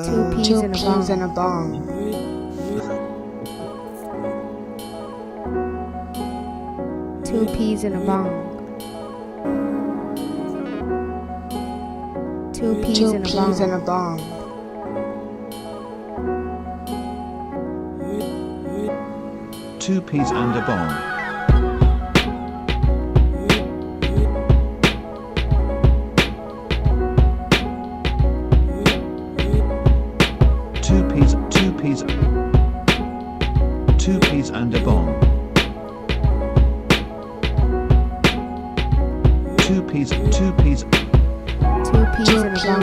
Two peas in a bong. Two peas in a bong. Two peas in a bong. Two peas and a bong. Two peas and a bong. Two peas Two peas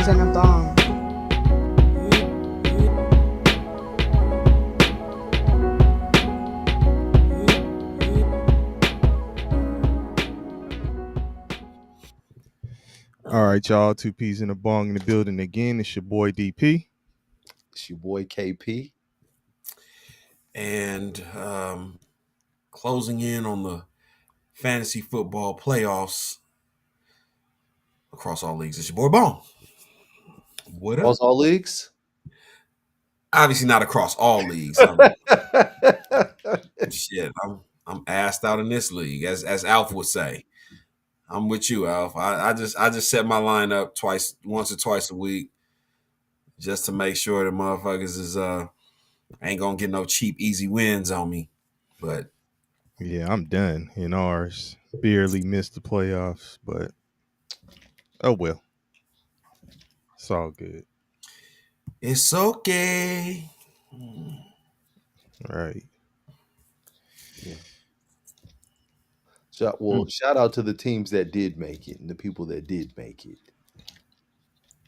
in a bong. All right, y'all. Two peas in a bong in the building again. It's your boy DP. It's your boy KP. And closing in on the fantasy football playoffs across all leagues. It's your boy Bone. What up? Across all leagues? Obviously not across all leagues. Shit, I'm assed out in this league, as Alf would say. I'm with you, Alf. I just set my lineup once or twice a week, just to make sure the motherfuckers is ain't gonna get no cheap, easy wins on me. But Yeah, I'm done in ours. Barely missed the playoffs, but oh well. It's all good. it's okay. All right. Shout out to the teams that did make it and the people that did make it.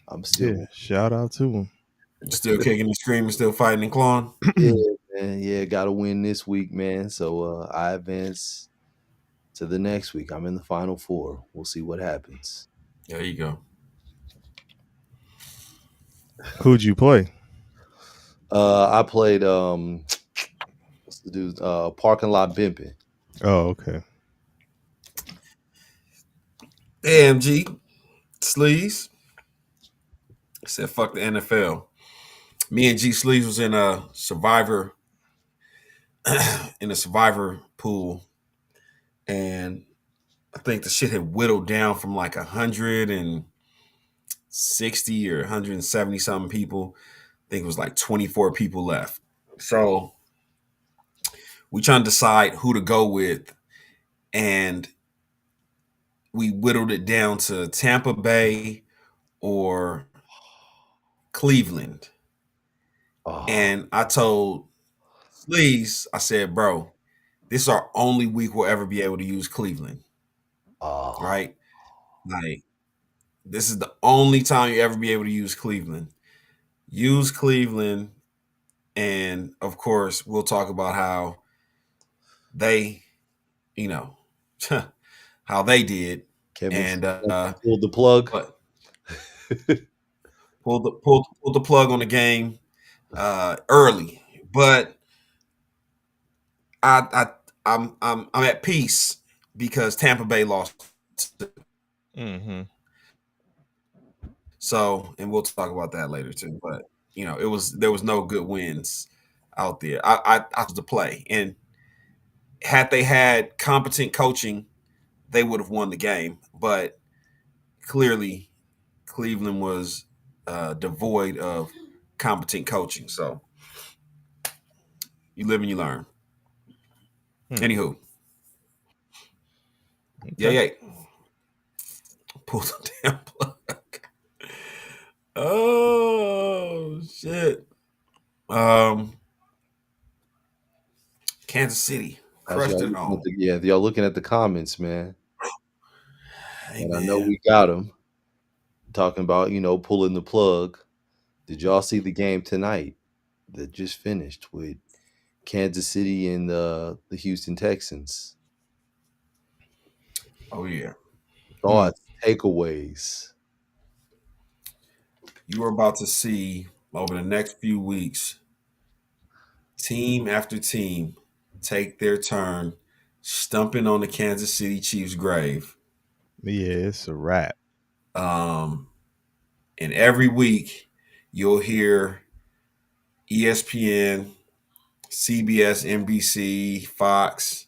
I'm still, Yeah, shout out to them. Still kicking and screaming, still fighting and clawing. yeah, man. Yeah, got to win this week, man. So I advance to the next week. I'm in the final four. We'll see what happens. There you go. Who'd you play? I played what's the dude? Parking Lot Bimping. Oh, okay. AMG Sleeves said fuck the NFL. Me and G Sleeves was in a survivor pool, and I think the shit had whittled down from like 160 or 170 something people. I think it was like 24 people left. So we trying to decide who to go with, and we whittled it down to Tampa Bay or Cleveland. Oh, And I told Sleaze, I said, bro, this is our only week we'll ever be able to use Cleveland. oh. Right? Like, this is the only time you ever be able to use Cleveland. Use Cleveland, and of course, we'll talk about how they, you know, how they did. Kevin And pulled the plug. but pulled the plug on the game early. But I'm at peace because Tampa Bay lost. Mm-hmm. So, and we'll talk about that later too. But there was no good wins out there. I was to play, and had they had competent coaching, they would have won the game. But clearly, Cleveland was devoid of competent coaching. So, you live and you learn. Anywho, Okay. yeah. Pull the damn plug. Oh shit. Kansas City crushed it on. Yeah, y'all looking at the comments, man. Hey, And I man. know we got them talking about, pulling the plug. Did y'all see the game tonight that just finished with Kansas City and the Houston Texans? Oh yeah. Thoughts, takeaways. You are about to see over the next few weeks team after team take their turn stumping on the Kansas City Chiefs' grave. Yeah, it's a wrap. And every week you'll hear ESPN, CBS, NBC, Fox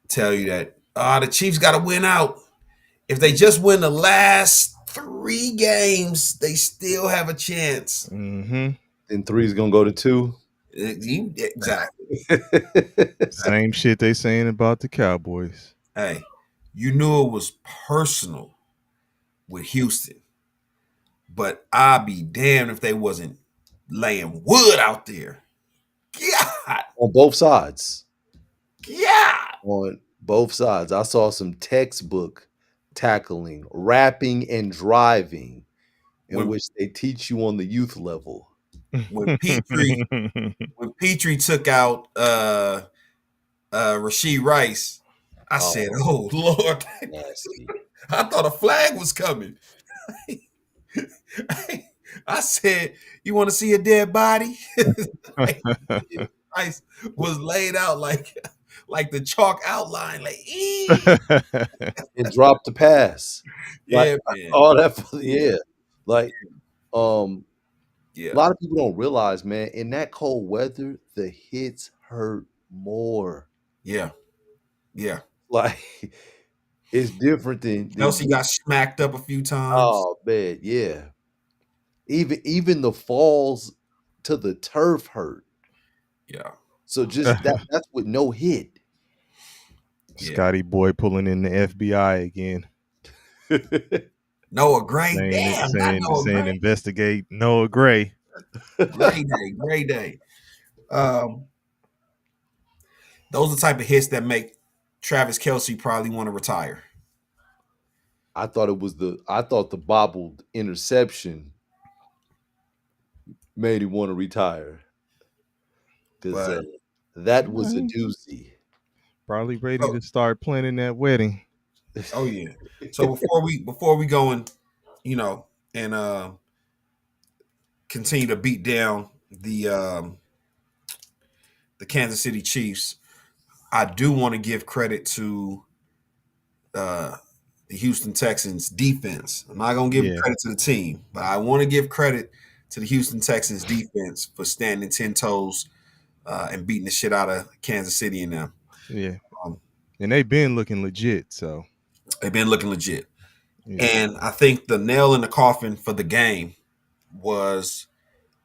tell you that the Chiefs got to win out. If they just win the last 3 games, they still have a chance. Mm-hmm. Then 3 is gonna go to 2. Exactly. Same shit they saying about the Cowboys. Hey, you knew it was personal with Houston, but I'd be damned if they wasn't laying wood out there. God, On both sides. God. On both sides. I saw some textbook tackling, rapping, and driving in which they teach you on the youth level. When Petrie took out Rashee Rice, I said, "Oh Lord!" Nasty. I thought a flag was coming. I said, "You want to see a dead body?" Rice was laid out like the chalk outline, like And dropped the pass. yeah, Like, man. all that, yeah. Like, yeah. A lot of people don't realize, man, in that cold weather, the hits hurt more. Yeah. Like, it's different than Kelsey got smacked up a few times. Oh man, yeah. Even the falls to the turf hurt. Yeah. So just that's with no hit. Scotty Boy pulling in the FBI again. Noah Gray. Saying investigate Noah Gray. Great day. Those are the type of hits that make Travis Kelce probably want to retire. I thought the bobbled interception made him want to retire. Because that was a doozy. Probably ready to start planning that wedding. Oh yeah. So before we go and and continue to beat down the Kansas City Chiefs, I do want to give credit to the Houston Texans defense. I'm not gonna give credit to the team, but I want to give credit to the Houston Texans defense for standing 10 toes and beating the shit out of Kansas City and them. Yeah. And they've been looking legit, so. They've been looking legit. Yeah. And I think the nail in the coffin for the game was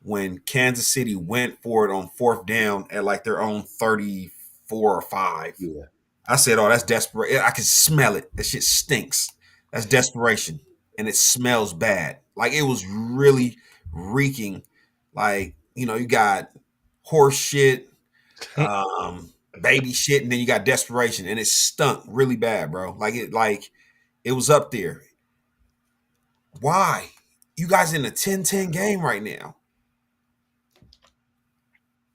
when Kansas City went for it on 4th down at like their own 34 or 5. Yeah. I said, oh, that's desperate. I can smell it. That shit stinks. That's desperation. And it smells bad. Like it was really reeking. Like, you got horse shit, baby shit, and then you got desperation. And it stunk really bad, bro. Like it was up there. Why? You guys in a 10-10 game right now.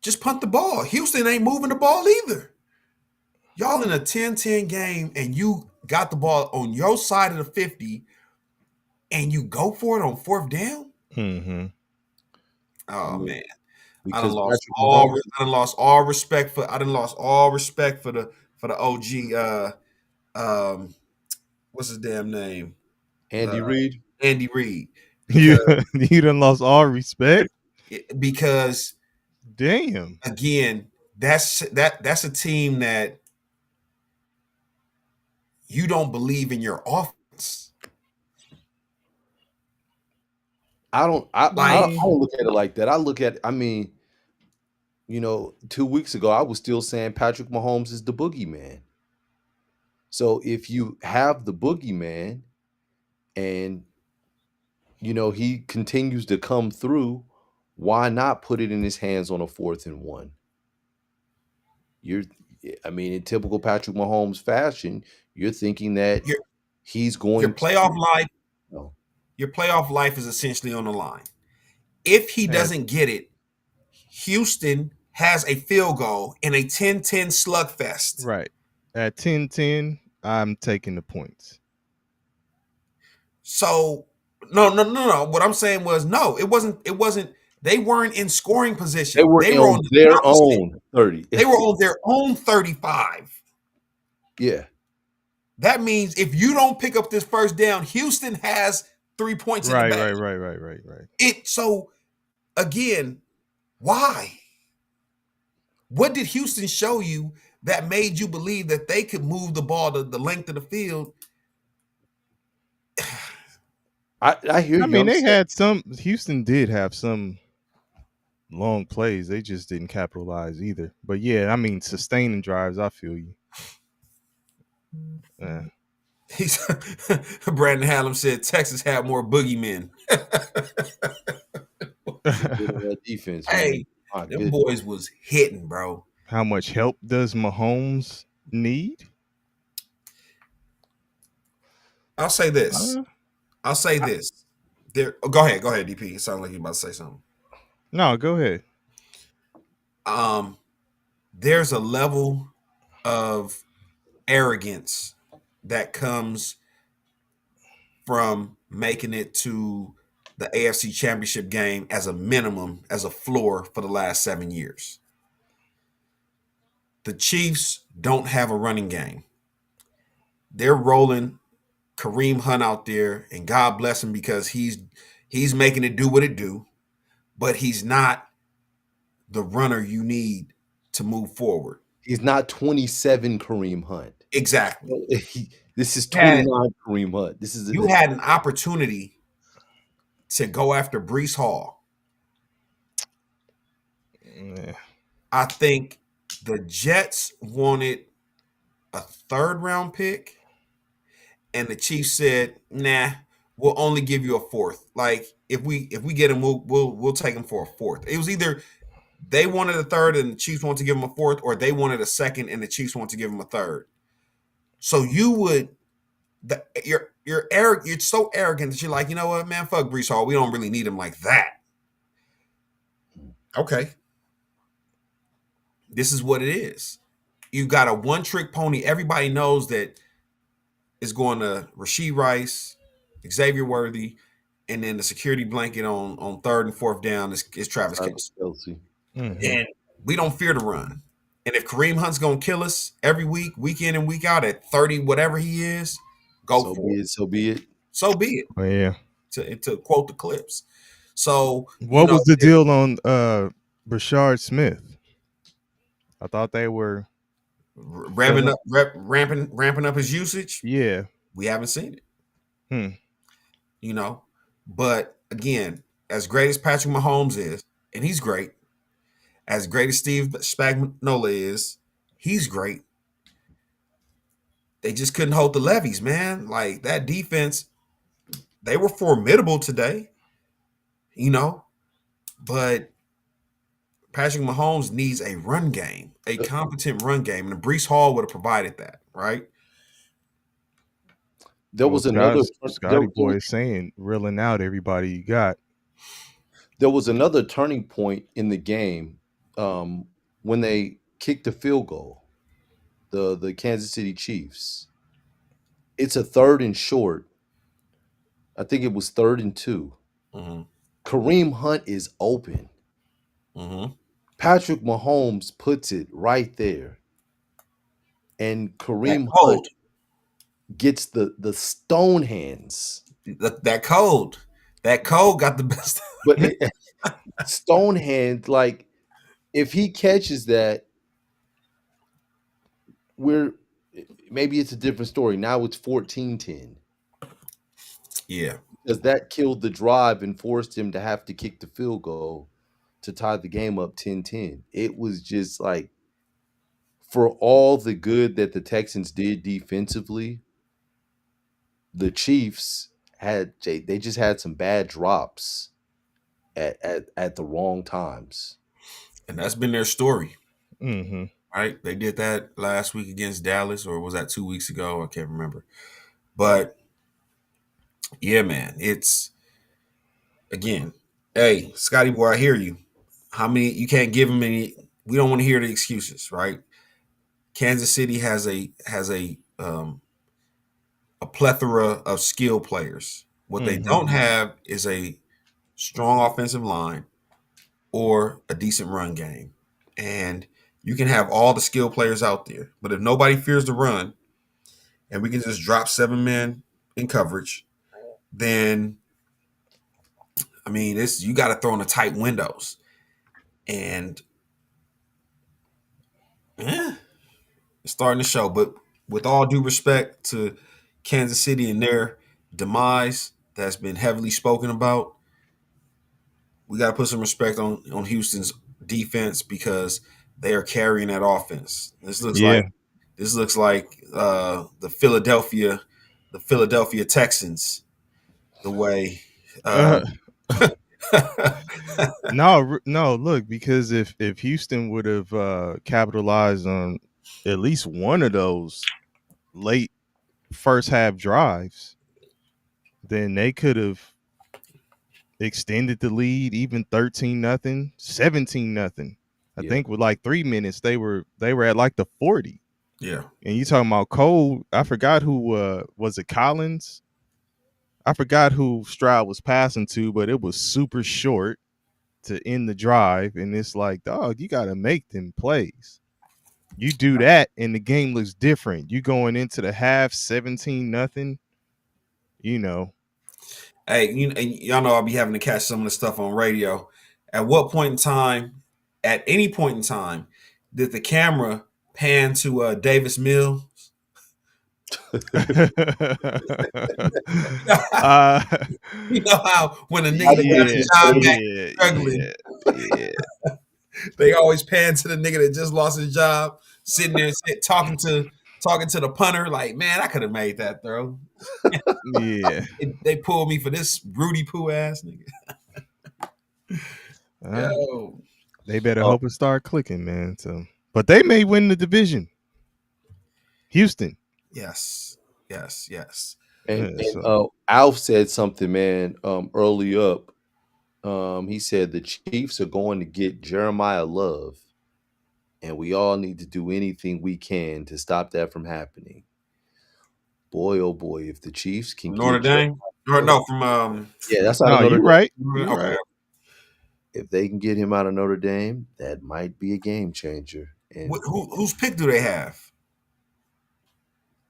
Just punt the ball. Houston ain't moving the ball either. Y'all in a 10-10 game and you got the ball on your side of the 50 and you go for it on 4th down? Mm-hmm. Oh, man. Because I done lost all respect for the OG what's his damn name? Andy Reid. Andy Reid. You done lost all respect? Because damn. Again, that's a team that you don't believe in your offense. I don't look at it like that. I look at, 2 weeks ago, I was still saying Patrick Mahomes is the boogeyman. So if you have the boogeyman and, he continues to come through, why not put it in his hands on a 4th and 1? In typical Patrick Mahomes fashion, you're thinking that he's going your playoff life is essentially on the line. If he doesn't get it, Houston has a field goal in a 10-10 slugfest. Right. At 10-10, I'm taking the points. So no. What I'm saying was no, it wasn't. They weren't in scoring position. They were on their own 30. They were on their own 35. Yeah. That means if you don't pick up this 1st down, Houston has 3 points in the bag. Right. So again, why? What did Houston show you that made you believe that they could move the ball to the length of the field? I hear I you. mean, I'm they saying, had some. Houston did have some long plays. They just didn't capitalize either. But yeah, I mean, sustaining drives. I feel you. Yeah. He's Brandon Hallam said Texas had more boogeymen. that defense, man. Hey, My them goodness. boys was hitting, bro. How much help does Mahomes need? I'll say this. I'll say this. There. Oh, go ahead, DP. It sounds like you're about to say something. No, go ahead. There's a level of arrogance that comes from making it to the AFC Championship game as a minimum, as a floor for the last 7 years. The Chiefs don't have a running game. They're rolling Kareem Hunt out there, and God bless him because he's making it do what it do, but he's not the runner you need to move forward. He's not 27 Kareem Hunt. Exactly. This is 29 Kareem Hunt. You had an opportunity to go after Breece Hall. Yeah. I think the Jets wanted a 3rd-round pick, and the Chiefs said, "Nah, we'll only give you a 4th. Like if we get him, we'll take him for a 4th." It was either they wanted a 3rd and the Chiefs wanted to give him a 4th, or they wanted a 2nd and the Chiefs wanted to give him a 3rd. So you would, you're so arrogant that you're like, you know what, man, fuck Breece Hall. We don't really need him like that. Okay. This is what it is. You got a one-trick pony. Everybody knows that it's going to Rashee Rice, Xavier Worthy, and then the security blanket on 3rd and 4th down is Travis Kelce. Mhm. And we don't fear to run. And if Kareem Hunt's going to kill us every week, week in and week out at 30, whatever he is, go for it. So be it. So be it. Oh, yeah. To quote the clips. So what was the deal on Brashard Smith? I thought they were ramping up his usage. Yeah. We haven't seen it. You know, but again, as great as Patrick Mahomes is, and he's great, as great as Steve Spagnuolo is, he's great. They just couldn't hold the levies, man. Like that defense, they were formidable today, you know, but Patrick Mahomes needs a run game, a competent run game, and Breece Hall would have provided that, right? There was another Scotty boy saying, reeling out everybody you got. There was another turning point in the game when they kicked the field goal. The Kansas City Chiefs. It's a 3rd and short. I think it was 3rd and 2. Mm-hmm. Kareem Hunt is open. Mm-hmm. Patrick Mahomes puts it right there, and Kareem Hunt gets the stone hands. That code got the best. But stone hand, like if he catches that, maybe it's a different story. Now it's 14-10. Yeah. Because that killed the drive and forced him to have to kick the field goal to tie the game up 10-10. It was just like, for all the good that the Texans did defensively, the Chiefs they just had some bad drops at the wrong times. And that's been their story. Mm-hmm. Right? They did that last week against Dallas, or was that 2 weeks ago? I can't remember. But yeah, man, it's again, hey, Scotty boy, I hear you. How many you can't give them any? We don't want to hear the excuses, right? Kansas City has a plethora of skill players. What they don't have is a strong offensive line or a decent run game. And you can have all the skill players out there, but if nobody fears the run and we can just drop 7 men in coverage, then I mean, you got to throw in the tight windows, and it's starting to show. But with all due respect to Kansas City and their demise that's been heavily spoken about, we got to put some respect on Houston's defense because they are carrying that offense. This looks like the Philadelphia Texans, the way. No, look, because if Houston would have capitalized on at least one of those late first half drives, then they could have extended the lead, even 13-0, 17-0. I think with like 3 minutes, they were at like the 40. Yeah. And you talking about Cole, I forgot who was it, Collins? I forgot who Stroud was passing to, but it was super short to end the drive. And it's like, dog, you got to make them plays. You do that, and the game looks different. You going into the half 17-0, you know. Hey, y'all know I'll be having to catch some of the stuff on radio. At what point in time, at any point in time, did the camera pan to Davis Mills? You know how when a nigga got his job struggling, they always pan to the nigga that just lost his job, sitting there talking to the punter, like, man, I could have made that throw. Yeah. They pulled me for this Rudy Poo ass nigga. They better hope it start clicking, man. So, but they may win the division. Houston. Yes. And Alf said something, man, early up. He said the Chiefs are going to get Jeremiah Love, and we all need to do anything we can to stop that from happening. Boy, oh boy, if the Chiefs can Notre Dame? Or no, from that's not Notre Dame. Right. Okay. If they can get him out of Notre Dame, that might be a game changer. And whose pick do they have?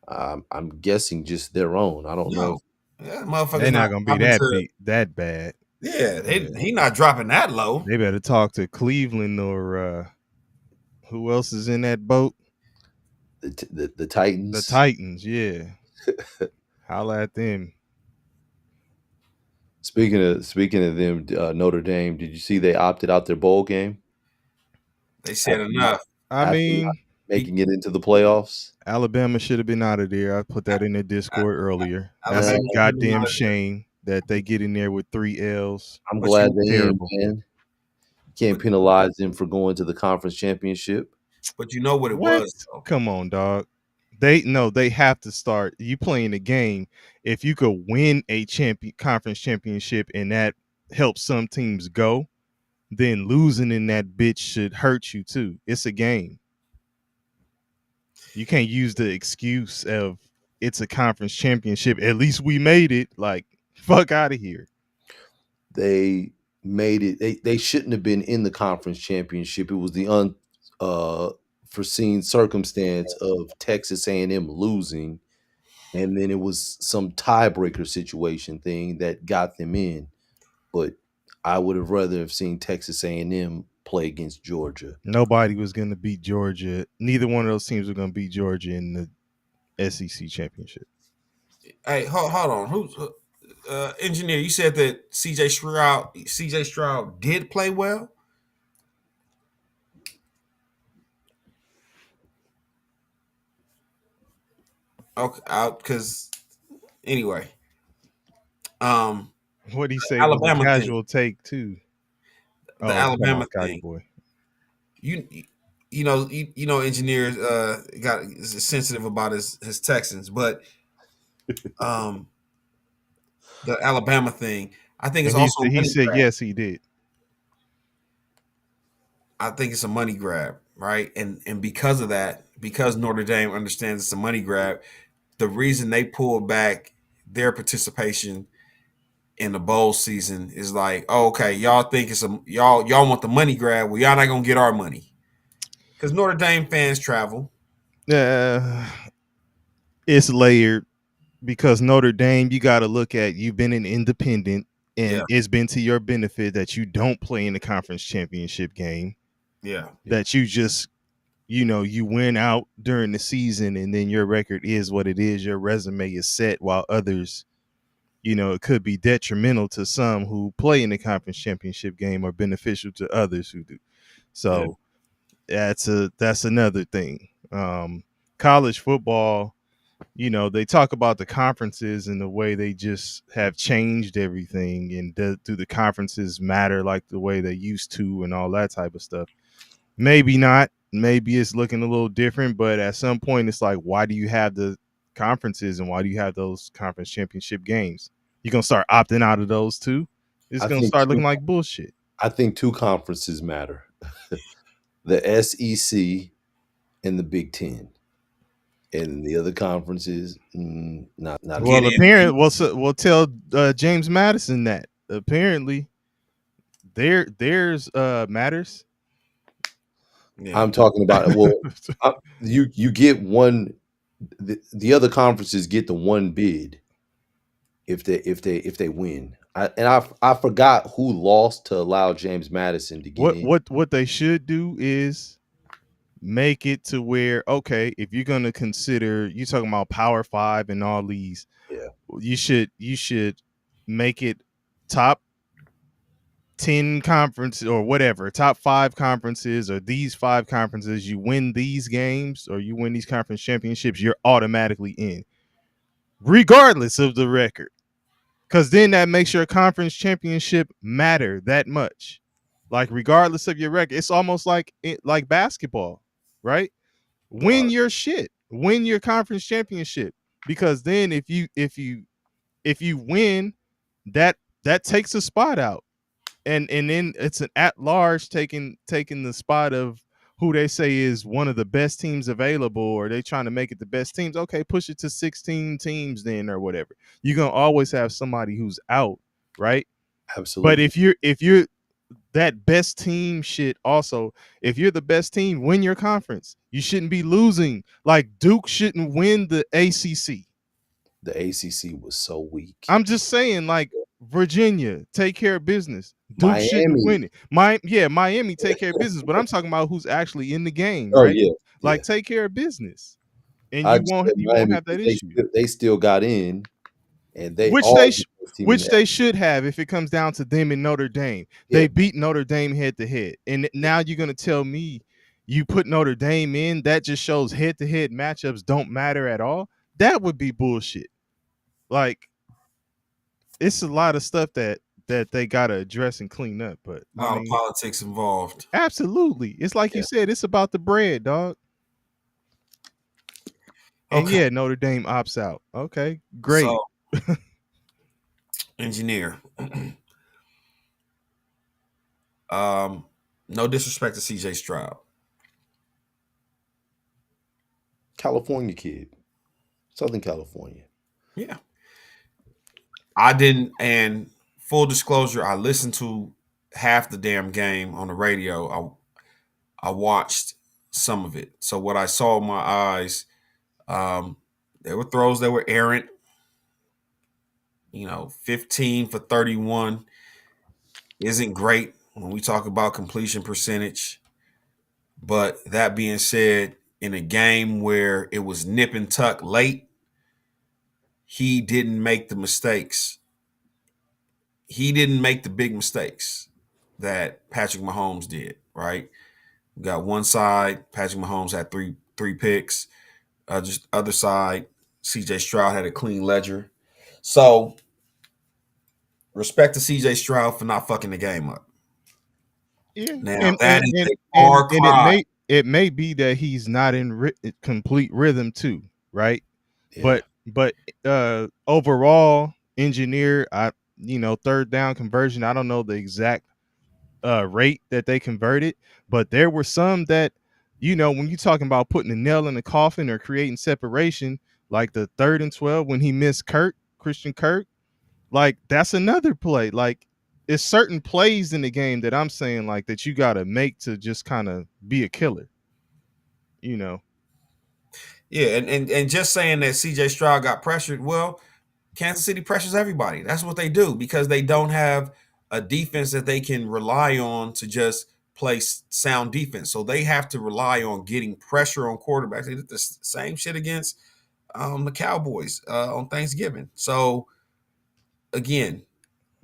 I'm guessing just their own. I don't know. Yeah, motherfucker. They're not gonna be that bad. Yeah, he not dropping that low. They better talk to Cleveland or who else is in that boat? The Titans. The Titans, yeah. Holla at them. Speaking of them, Notre Dame, did you see they opted out their bowl game? They said enough. I mean, making it into the playoffs. Alabama should have been out of there. I put that in the Discord earlier. That's a goddamn shame that they get in there with 3 L's. I'm glad they ain't, man. Can't penalize them for going to the conference championship. But you know what it was? Though. Come on, dog. They have to start. You playing the game. If you could win a conference championship and that helps some teams go, then losing in that bitch should hurt you too. It's a game. You can't use the excuse of it's a conference championship. At least we made it. Like, fuck out of here. They made it. They shouldn't have been in the conference championship. It was the unforeseen circumstance of Texas A&M losing, and then it was some tiebreaker situation thing that got them in. But I would have rather have seen Texas A&M play against Georgia. Nobody was going to beat Georgia. Neither one of those teams were going to beat Georgia in the SEC championship. Hey, hold on. Who's engineer? You said that CJ Stroud did play well. Okay, because anyway, what did he say? Alabama was a casual take too. The Alabama thing. Boy. You know, engineers is sensitive about his Texans, but the Alabama thing, I think it's also he said grab. Yes, he did. I think it's a money grab, right? And because of that, because Notre Dame understands it's a money grab, the reason they pulled back their participation in the bowl season is like, oh, okay, y'all think it's y'all want the money grab. Well, y'all not gonna get our money because Notre Dame fans travel. It's layered because Notre Dame, you got to look at. You've been an independent and Yeah. it's been to your benefit that you don't play in the conference championship game, Yeah. that you just, you win out during the season and then your record is what it is. Your resume is set, while others, it could be detrimental to some who play in the conference championship game or beneficial to others who do. So that's another thing. College football, they talk about the conferences and the way they just have changed everything, and do the conferences matter like the way they used to and all that type of stuff? Maybe not. Maybe it's looking a little different, but at some point it's like, why do you have the conferences and why do you have those conference championship games? You're going to start opting out of those too? It's I going to think start looking like bullshit. I think two conferences matter: the SEC and the Big Ten. And the other conferences, not. Well, Get in. apparently, we'll tell James Madison that apparently theirs matters. Yeah. I'm talking about you get one. The other conferences get the one bid if they win. I forgot who lost to allow James Madison to get in. What they should do is make it to where, okay, if you're gonna consider, you talking about Power 5 and all these, Yeah. you should make it top 10 conferences or whatever, top 5 conferences, or these 5 conferences. You win these games or you win these conference championships, you're automatically in, regardless of the record. Because then that makes your conference championship matter that much. Like, regardless of your record, it's almost like basketball, right? Win your shit, win your conference championship, because then if you win, that takes a spot out, and then it's an at large taking the spot of who they say is one of the best teams available, or they trying to make it the best teams. Okay, push it to 16 teams then, or whatever. You're gonna always have somebody who's out, right? Absolutely. But if you're that best team shit, also, if you're the best team, win your conference. You shouldn't be losing. Like, Duke shouldn't win the ACC. The ACC was so weak. I'm just saying, like, Virginia, take care of business. Duke shouldn't win it. Miami, take care of business. But I'm talking about who's actually in the game, right? Oh yeah, like, take care of business, and I you just won't said Miami, have that they issue. They still got in, and which they should have if it comes down to them and Notre Dame. Yeah. They beat Notre Dame head to head, and now you're gonna tell me you put Notre Dame in? That just shows head to head matchups don't matter at all. That would be bullshit. Like, it's a lot of stuff that they gotta address and clean up. But A lot of politics involved. Absolutely, it's like you said, it's about the bread, dog. And Okay. Notre Dame opts out. Okay, great. So, engineer. No disrespect to CJ Stroud. California kid, Southern California. Yeah. I didn't, and full disclosure, I listened to half the damn game on the radio. I watched some of it. So what I saw in my eyes, there were throws that were errant. 15 for 31 isn't great when we talk about completion percentage. But that being said, in a game where it was nip and tuck late, he didn't make the mistakes. He didn't make the big mistakes that Patrick Mahomes did, right? We got one side, Patrick Mahomes had three picks. Just other side, CJ Stroud had a clean ledger. So, respect to CJ Stroud for not fucking the game up. Yeah. Now, that is a far cry. It may be that he's not in complete rhythm too, right? Yeah. But overall, engineer, third down conversion, I don't know the exact rate that they converted, but there were some that, when you're talking about putting a nail in the coffin or creating separation, like the 3rd and 12 when he missed Christian Kirk, like, that's another play. Like, it's certain plays in the game that I'm saying, like, that you got to make to just kind of be a killer, Yeah, and just saying that CJ Stroud got pressured, well, Kansas City pressures everybody. That's what they do because they don't have a defense that they can rely on to just play sound defense. So they have to rely on getting pressure on quarterbacks. They did the same shit against the Cowboys on Thanksgiving. So again,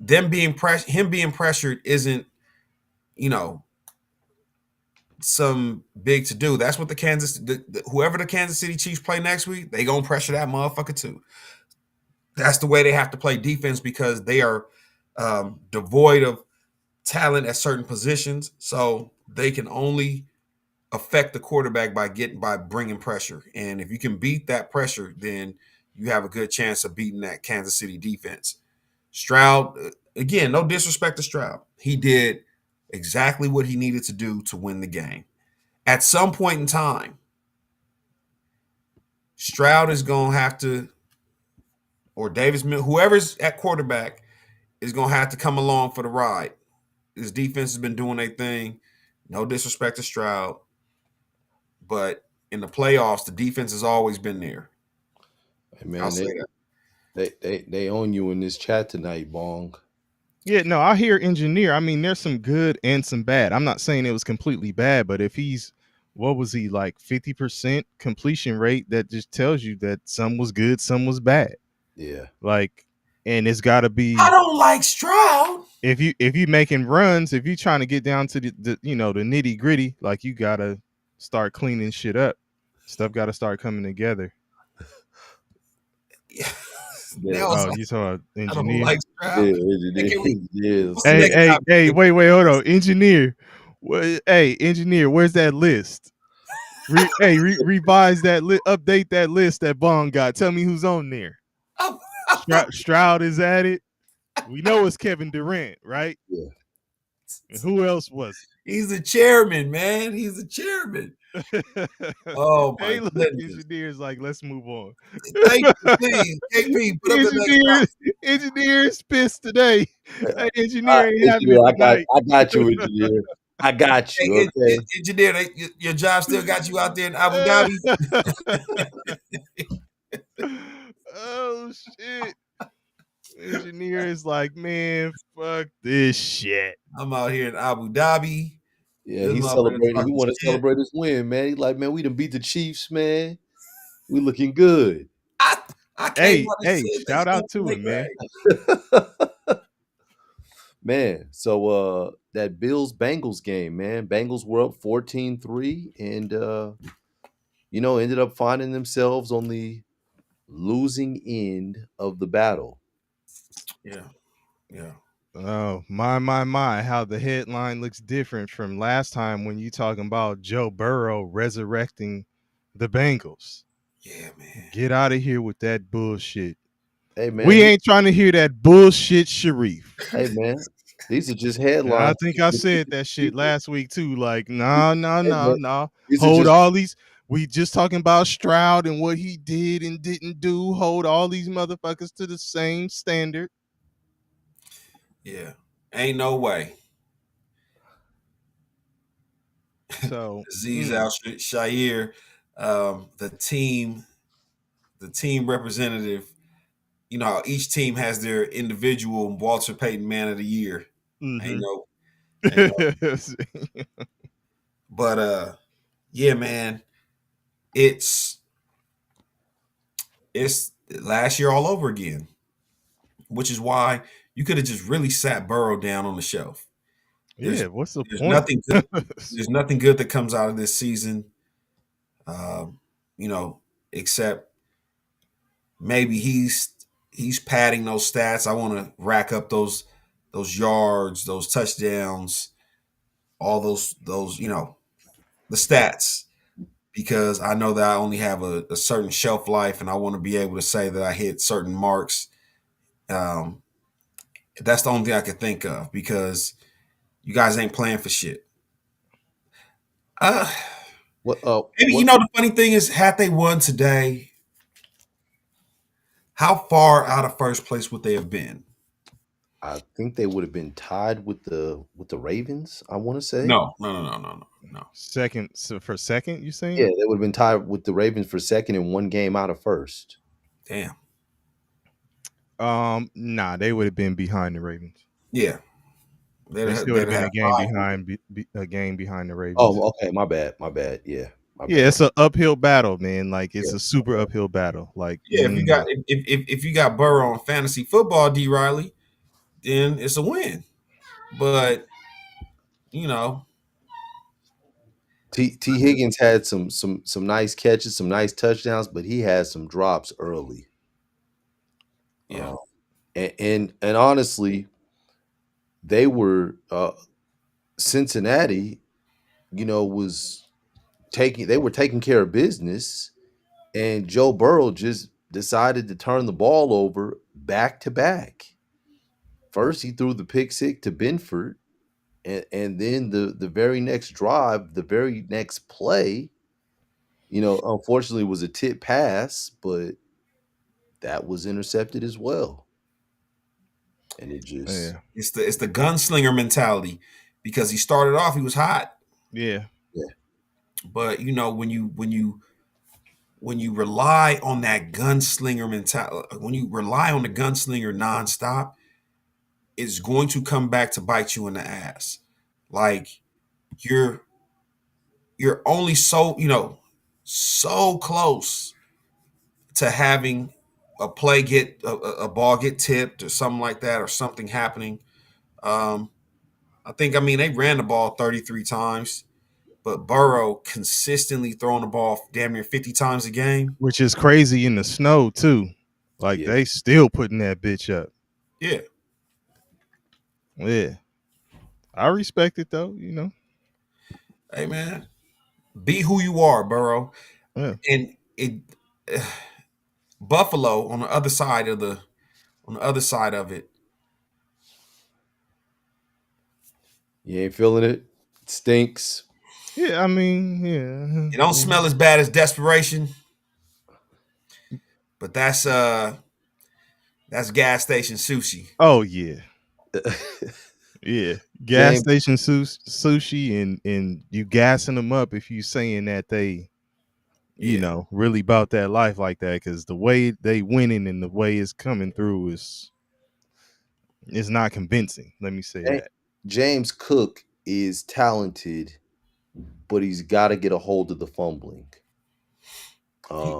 him being pressured isn't, you know, some big to do. That's what whoever the Kansas City Chiefs play next week, they gonna pressure that motherfucker too. That's the way they have to play defense because they are devoid of talent at certain positions. So they can only affect the quarterback by bringing pressure. And if you can beat that pressure, then you have a good chance of beating that Kansas City defense. Stroud, again, no disrespect to Stroud. He did exactly what he needed to do to win the game. At some point in time, Stroud is going to have to, or Davis Mills, whoever's at quarterback is going to have to come along for the ride. His defense has been doing their thing. No disrespect to Stroud. But in the playoffs, the defense has always been there. Hey, man, they own you in this chat tonight, Bong. Yeah, no, I hear engineer. I mean, there's some good and some bad. I'm not saying it was completely bad, but if he's, what was he, like 50% completion rate, that just tells you that some was good, some was bad. Yeah. Like, and it's got to be. I don't like Stroud. If you making runs, if you trying to get down to the the nitty gritty, like you gotta start cleaning shit up. Stuff got to start coming together. Yeah. Oh, you saw engineer. I don't like Stroud. Yeah, Hey, wait, hold on, engineer. Hey, engineer, where's that list? Revise that list, update that list that Bong got. Tell me who's on there. Stroud is at it. We know it's Kevin Durant, right? Yeah. And who else was it? He's the chairman, man. He's the chairman. Oh my goodness. Engineer's like, let's move on. Thank you, please. KP, put up the engineer's pissed today. Hey, engineer, I got you, engineer. I got you. Okay. Engineer, your job still got you out there in Abu Dhabi. Oh shit. Engineer is like, man, fuck this shit. I'm out here in Abu Dhabi. Yeah, he's celebrating. He want to celebrate his win, man. He's like, man, we done beat the Chiefs, man. We looking good. Hey, shout out to him, man. Man, so that Bills-Bengals game, man. Bengals were up 14-3 and ended up finding themselves on the losing end of the battle. Yeah. Oh, my, how the headline looks different from last time when you talking about Joe Burrow resurrecting the Bengals. Yeah, man. Get out of here with that bullshit. Hey, man. We ain't trying to hear that bullshit, Sharif. Hey, man. These are just headlines. I think I said that shit last week too. Like, no. Hold all these. We just talking about Stroud and what he did and didn't do. Hold all these motherfuckers to the same standard. Yeah. Ain't no way. So Aziz Al-Shaair, the team representative, each team has their individual Walter Payton Man of the Year. Mm-hmm. Ain't no. But yeah, man, it's last year all over again, which is why you could have just really sat Burrow down on the shelf. What's the point? There's nothing good that comes out of this season, except maybe he's padding those stats. I want to rack up those yards, those touchdowns, all those the stats, because I know that I only have a certain shelf life, and I want to be able to say that I hit certain marks. That's the only thing I could think of, because you guys ain't playing for shit. The funny thing is, had they won today, how far out of first place would they have been? I think they would have been tied with the Ravens, I want to say. No. Second, so for second, you saying? Yeah, they would have been tied with the Ravens for second and one game out of first. Damn. Nah, they would have been behind the Ravens. Yeah, They still would they'd have been have a game 5. behind a game behind the Ravens. Oh, okay. My bad. Yeah, my Yeah, bad. it's an uphill battle, man. Like it's Yeah. a super uphill battle. Like Yeah, if you got Burrow on fantasy football, D. Riley, then it's a win. But you know, T Higgins had some nice catches, some nice touchdowns, but he had some drops early. yeah, And honestly, they were Cincinnati, was they were taking care of business, and Joe Burrow just decided to turn the ball over back to back. First, he threw the pick six to Benford, and then the very next drive, the very next play, unfortunately was a tip pass, but that was intercepted as well. And it just yeah, it's the gunslinger mentality because he started off, he was hot. yeah, But when you rely on that gunslinger mentality, when you rely on the gunslinger nonstop, it's going to come back to bite you in the ass. Like you're only so close to having a play get a ball get tipped or something like that or something happening. I mean they ran the ball 33 times, but Burrow consistently throwing the ball damn near 50 times a game. which is crazy in the snow too. Like Yeah. they still putting that bitch up. Yeah. Yeah, I respect it though. Hey man, be who you are, Burrow. Yeah. And it Buffalo on the other side of it. You ain't feeling it. It stinks. Yeah, I mean, yeah. It don't smell as bad as desperation, but that's gas station sushi. Oh yeah, yeah. Gas James, station sushi, and you gassing them up if you saying that they, Yeah. really about that life like that. Because the way they winning and the way it's coming through is not convincing. Let me say that. James Cook is talented, but he's got to get a hold of the fumbling. He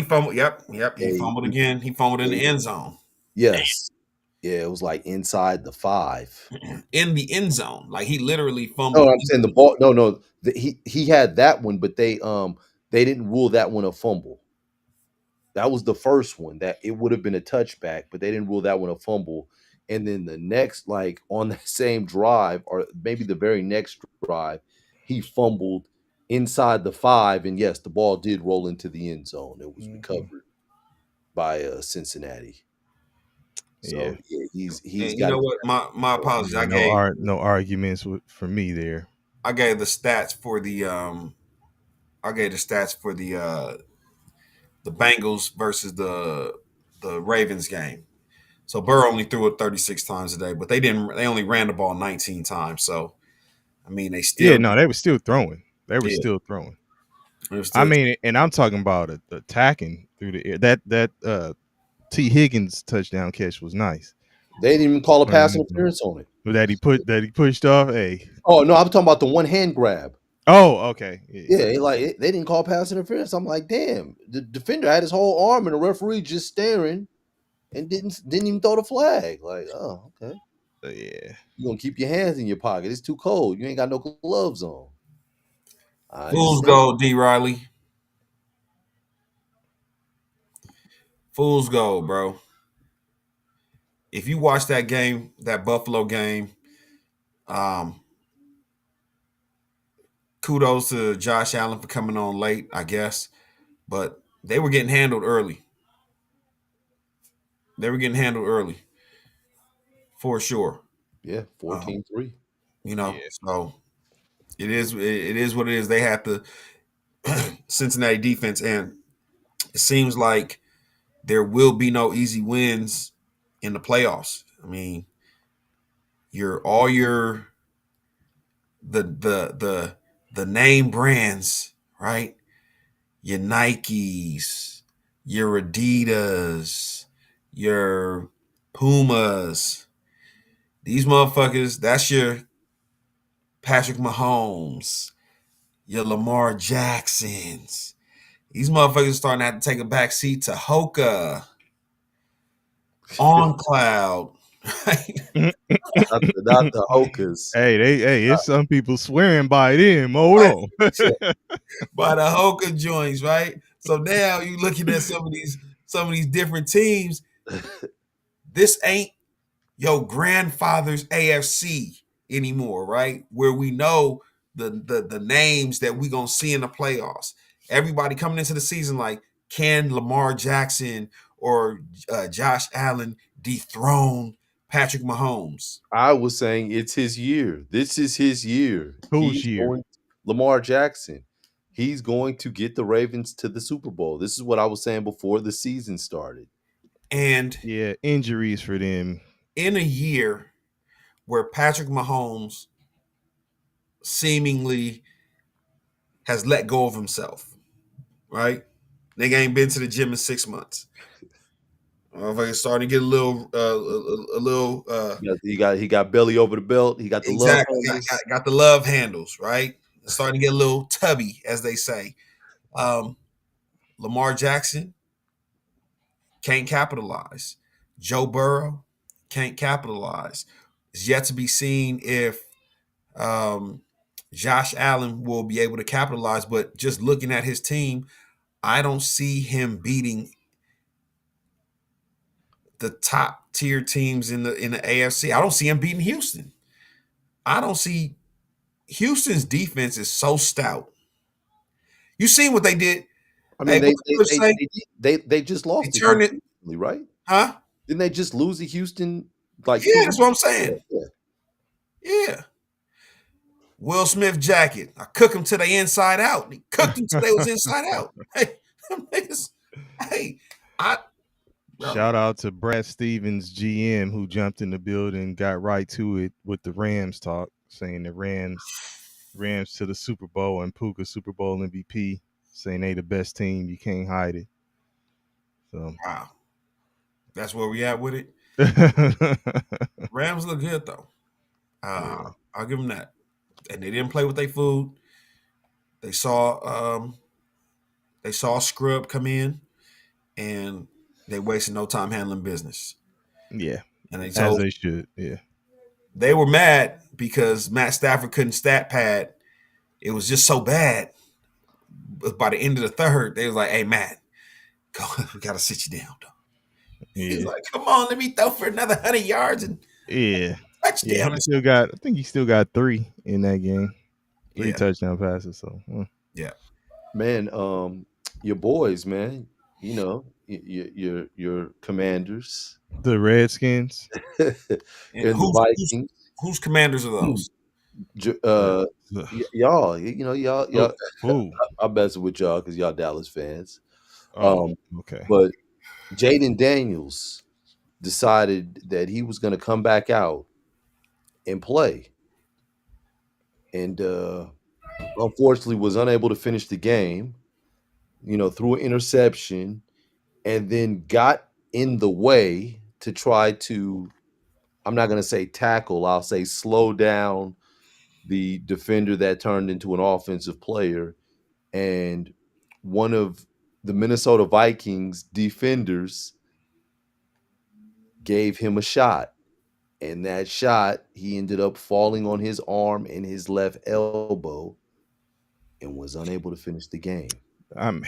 fumbled. Yep. He fumbled again. He fumbled in the end zone. Yes. Yeah, it was like inside the 5. In the end zone. Like he literally No, fumbled. I'm saying the ball. No. He had that one, but they didn't rule that one a fumble. That was the first one that it would have been a touchback, but they didn't rule that one a fumble. And then the next, like on that same drive, or maybe the very next drive, he fumbled inside the 5, and yes, the ball did roll into the end zone. It was recovered by Cincinnati. So Yeah. he's And got. you know what? My apologies. No arguments for me there. I gave the stats for the the Bengals versus the Ravens game. So Burrow only threw it 36 times a day, but they only ran the ball 19 times. So I mean they still They were still throwing. They were Yeah. still throwing. It was still, I mean, and I'm talking about attacking through the air. That T. Higgins touchdown catch was nice. They didn't even call a pass interference on it. That he pushed off. Hey. Oh no, I'm talking about the one hand grab. Oh, okay. Yeah, they didn't call pass interference. I'm like, damn, the defender had his whole arm and the referee just staring and didn't even throw the flag. Like, oh, okay. Yeah. You're gonna keep your hands in your pocket. It's too cold. You ain't got no gloves on. Fool's gold, D. Riley. Fool's gold, bro. If you watch that game, that Buffalo game, kudos to Josh Allen for coming on late, I guess. But they were getting handled early. For sure. Yeah, 14-3. So it is what it is. They had the Cincinnati defense, and it seems like there will be no easy wins in the playoffs. I mean, the name brands, right? Your Nikes, your Adidas, your Pumas. These motherfuckers, that's your Patrick Mahomes, your Lamar Jacksons. These motherfuckers starting to have to take a back seat to Hoka, On Cloud. Right? Not the Hokas. It's some people swearing by them. Hold on. By the Hoka joints, right? So now you looking at some of these different teams. This ain't your grandfather's AFC anymore, right? Where we know the names that we gonna see in the playoffs. Everybody coming into the season like, can Lamar Jackson or Josh Allen dethrone Patrick Mahomes? I was saying it's his year. This is his year. Whose year? Lamar Jackson. He's going to get the Ravens to the Super Bowl. This is what I was saying before the season started. And Yeah, injuries for them. in a year where Patrick Mahomes seemingly has let go of himself, right? Nigga ain't been to the gym in 6 months. Motherfucker starting to get a little. He got belly over the belt. He got the Exactly. love. Got the love handles, right? Starting to get a little tubby, as they say. Lamar Jackson can't capitalize. Joe Burrow can't capitalize. It's yet to be seen if Josh Allen will be able to capitalize. But just looking at his team, I don't see him beating the top tier teams in the AFC. I don't see him beating Houston. I don't see Houston's defense is so stout. You seen what they did? I mean, Hey, they just lost they to turned it, Houston, recently, right? huh? Didn't they just lose to Houston? Like, Yeah, that's what I'm saying. Yeah. Yeah. Will Smith jacket. I cook them till they inside out. He cooked them till they was inside out. Hey, them niggas. Hey, Shout out to Brad Stevens, GM, who jumped in the building, got right to it with the Rams talk, saying the Rams to the Super Bowl and Puka Super Bowl MVP, saying they the best team. You can't hide it. So wow. That's where we at with it. Rams look good though. I'll give them that. And they didn't play with their food. They saw a scrub come in, and they wasted no time handling business. Yeah, and as they should. Yeah, they were mad because Matt Stafford couldn't stat pad. It was just so bad. But by the end of the third, they was like, "Hey, Matt, go, we gotta sit you down, though." yeah. He's like, "Come on, let me throw for another 100 yards and touchdown." I think he still got 3 in that game. 3 Yeah. touchdown passes. So Yeah. Man, your boys, man. You know, your Commanders, the Redskins. and the Vikings. Whose Commanders are those? Y'all, you know, y'all. Ooh. I'm messing with y'all because y'all Dallas fans. Okay. But Jaden Daniels decided that he was going to come back out and play, and unfortunately was unable to finish the game. You know, threw an interception, and then got in the way to try to, I'm not going to say tackle, I'll say slow down the defender that turned into an offensive player. And one of the Minnesota Vikings defenders gave him a shot. And that shot, he ended up falling on his arm and his left elbow and was unable to finish the game. I mean,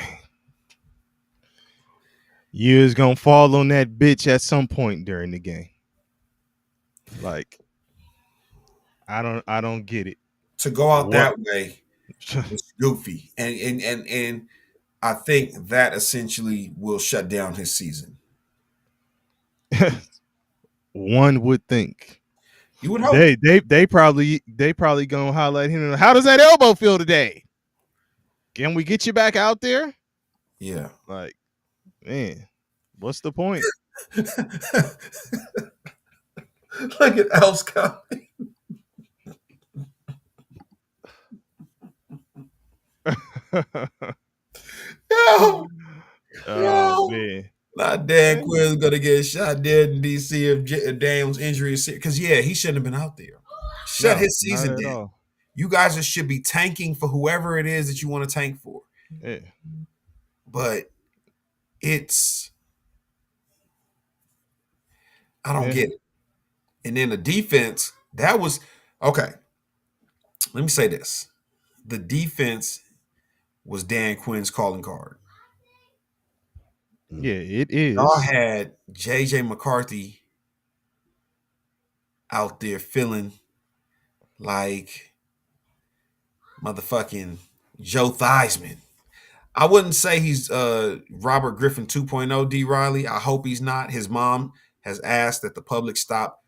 you is gonna fall on that bitch at some point during the game. Like, I don't get it. To go out that way is goofy, and I think that essentially will shut down his season. One would think. You would hope they probably gonna highlight him. How does that elbow feel today? Can we get you back out there? Yeah. Like, man, what's the point? Look at Else coming. Oh man. Nah, Dan Quinn's gonna get shot dead in DC if Daniel's injury is because he shouldn't have been out there. Shut his season not at down. all. You guys just should be tanking for whoever it is that you want to tank for. Yeah. But I don't get it. And then the defense, that was okay. Let me say this. The defense was Dan Quinn's calling card. Yeah, it is. Y'all had JJ McCarthy out there feeling like motherfucking Joe Theismann. I wouldn't say he's Robert Griffin 2.0 D. Riley. I hope he's not. His mom has asked that the public stop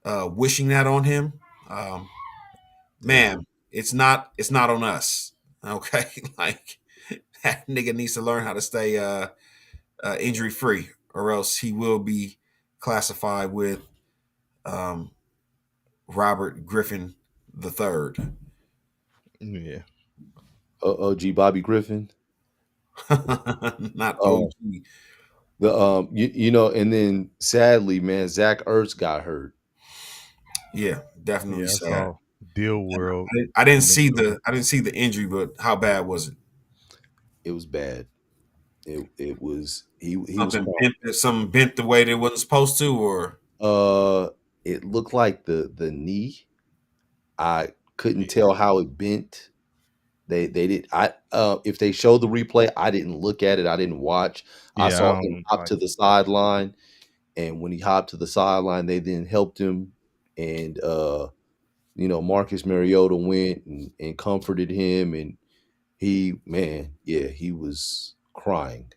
wishing that on him. Man, it's not on us. Okay. Like that nigga needs to learn how to stay injury free, or else he will be classified with Robert Griffin III. Yeah. OG Bobby Griffin. Not OG. And then sadly, man, Zach Ertz got hurt. Yeah, definitely sad. Deal World. I didn't see the injury, but how bad was it? It was bad. It was he something bent the way that it wasn't supposed to, or it looked like the knee. I couldn't tell how it bent. They did. If they showed the replay, I didn't look at it. I didn't watch. I saw him hop to the sideline, and when he hopped to the sideline, they then helped him, and Marcus Mariota went and comforted him, and he was crying.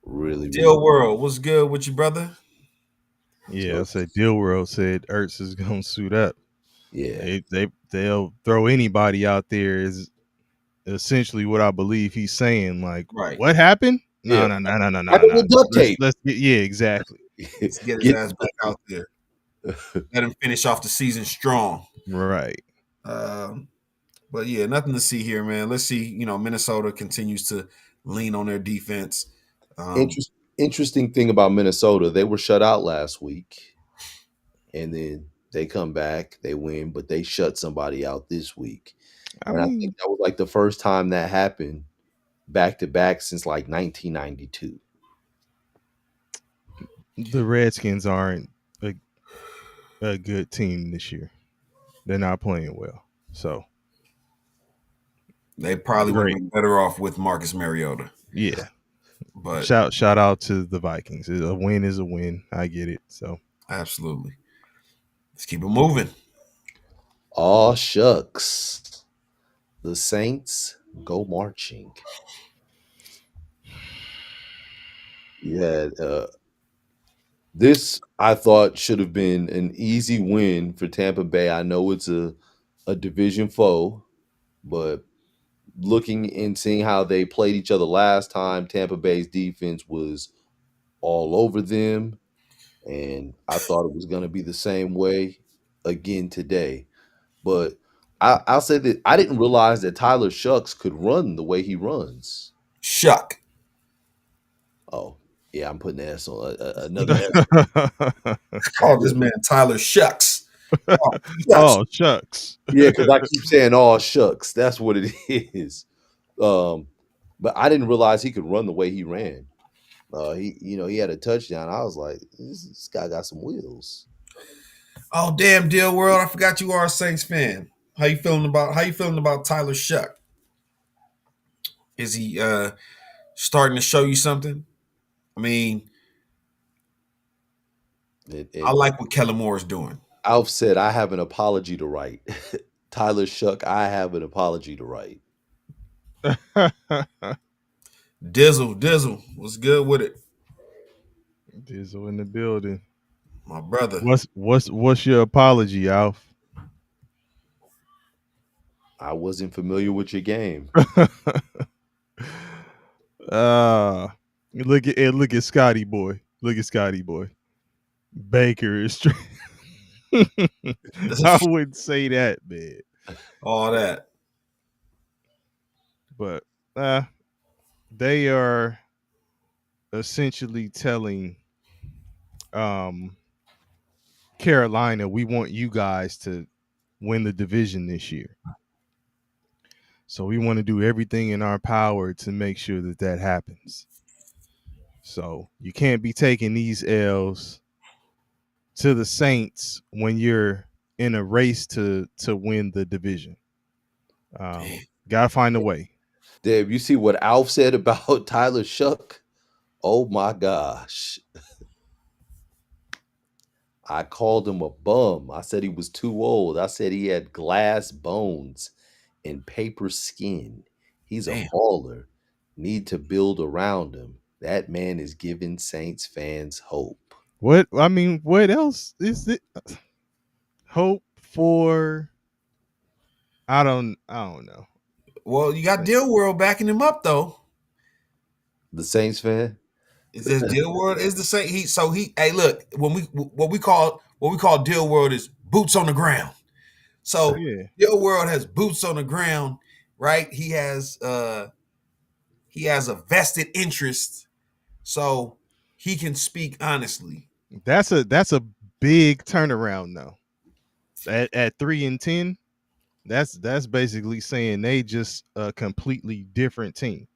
Really, Deal World, what's good with you, brother? Yeah, I said Deal World said Ertz is gonna suit up. Yeah, they'll throw anybody out there is essentially what I believe he's saying. Like, right. What happened? No. Duct tape. Exactly. Let's get his ass back out there. Let him finish off the season strong. Right. But yeah, nothing to see here, man. Let's see. Minnesota continues to lean on their defense. Interesting thing about Minnesota, they were shut out last week, and then they come back, they win, but they shut somebody out this week. I think that was like the first time that happened back to back since like 1992. The Redskins aren't a good team this year. They're not playing well. So they probably would have been better off with Marcus Mariota. Yeah. But shout out to the Vikings. A win is a win. I get it. So absolutely. Let's keep it moving. Aw, shucks. The Saints go marching. You had this, I thought, should have been an easy win for Tampa Bay. I know it's a division foe, but looking and seeing how they played each other last time, Tampa Bay's defense was all over them, and I thought it was going to be the same way again today. But I'll say that I didn't realize that Tyler Shucks could run the way he runs. Shuck. Oh, yeah, I'm putting the S on another S. Call this man Tyler Shucks. Oh, shucks. Yeah, because I keep saying, "Oh, shucks." That's what it is. But I didn't realize he could run the way he ran. He had a touchdown. I was like, this guy got some wheels. Oh, damn, Deal World! I forgot you are a Saints fan. How you feeling about Tyler Shuck? Is he starting to show you something? I mean, I like what Kellen Moore is doing. Alf said, I have an apology to write. Tyler Shuck, I have an apology to write. Dizzle, what's good with it? Dizzle in the building. My brother. What's your apology, Alf? I wasn't familiar with your game. Look at Scotty boy. Look at Scotty boy. Baker is straight. I wouldn't say that, man. All that. But they are essentially telling um Carolina, we want you guys to win the division this year. So we want to do everything in our power to make sure that that happens. So you can't be taking these L's to the Saints when you're in a race to win the division. Gotta find a way. Dave, you see what Alf said about Tyler Shuck? Oh my gosh. I called him a bum. I said he was too old. I said he had glass bones and paper skin. He's a Damn. baller. Need to build around him. That man is giving Saints fans hope. What else is it? Hope for I don't know. Well, you got Deal World backing him up though. The Saints fan? It says Deal World is the same. Hey, look, when what we call Deal World is boots on the ground. So Yeah. Deal World has boots on the ground, right? He has a vested interest, so he can speak honestly. That's a big turnaround though. At 3-10, that's basically saying they just a completely different team.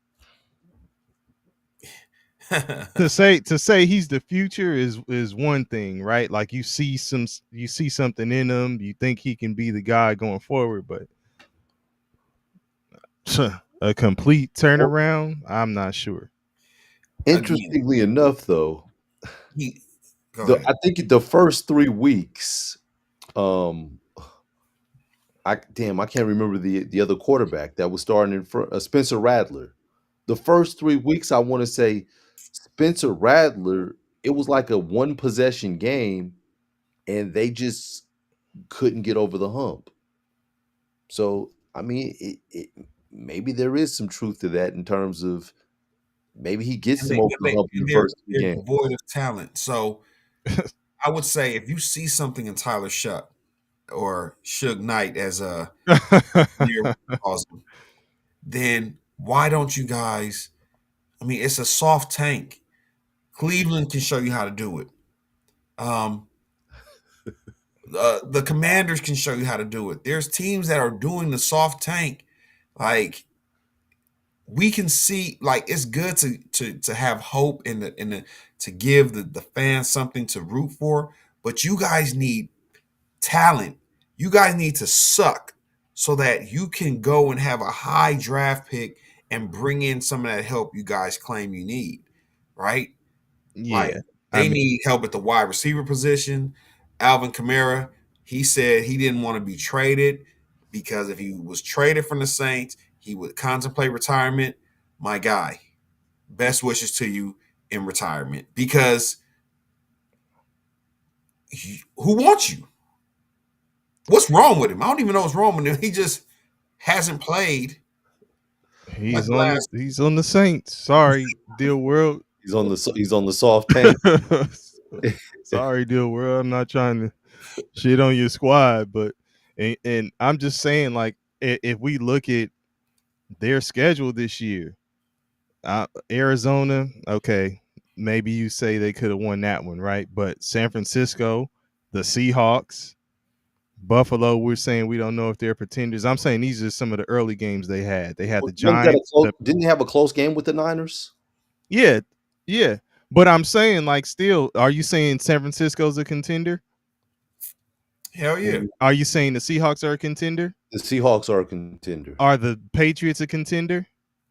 to say he's the future is one thing, right? Like you see something in him, you think he can be the guy going forward, but a complete turnaround, I'm not sure. Interestingly enough, though, I think the first 3 weeks, I can't remember the other quarterback that was starting in front. Spencer Rattler. The first 3 weeks, I want to say Spencer Rattler. It was like a 1 possession game, and they just couldn't get over the hump. So I mean, it maybe there is some truth to that in terms of maybe he gets them over the hump in the first game. Void of talent. So I would say if you see something in Tyler Shuck or Suge Knight as a then why don't you guys? I mean, it's a soft tank. Cleveland can show you how to do it. The Commanders can show you how to do it. There's teams that are doing the soft tank. Like we can see, like it's good to have hope in the to give the fans something to root for. But you guys need talent. You guys need to suck so that you can go and have a high draft pick and bring in some of that help you guys claim you need, right? Yeah. Like, they need help at the wide receiver position. Alvin Kamara, he said he didn't want to be traded because if he was traded from the Saints, he would contemplate retirement. My guy, best wishes to you in retirement because who wants you? What's wrong with him? I don't even know what's wrong with him. He just hasn't played. He's on the Saints. Sorry, Deal World. He's on the soft tank. Sorry, Deal World. I'm not trying to shit on your squad, but and I'm just saying, like, if we look at their schedule this year, Arizona, okay, maybe you say they could have won that one, right? But San Francisco, the Seahawks, Buffalo, we're saying we don't know if they're pretenders. I'm saying these are some of the early games they had. They had the Giants. Didn't they have a close game with the Niners? Yeah. But I'm saying, like, still, are you saying San Francisco's a contender? Hell yeah. Are you saying the Seahawks are a contender? The Seahawks are a contender. Are the Patriots a contender?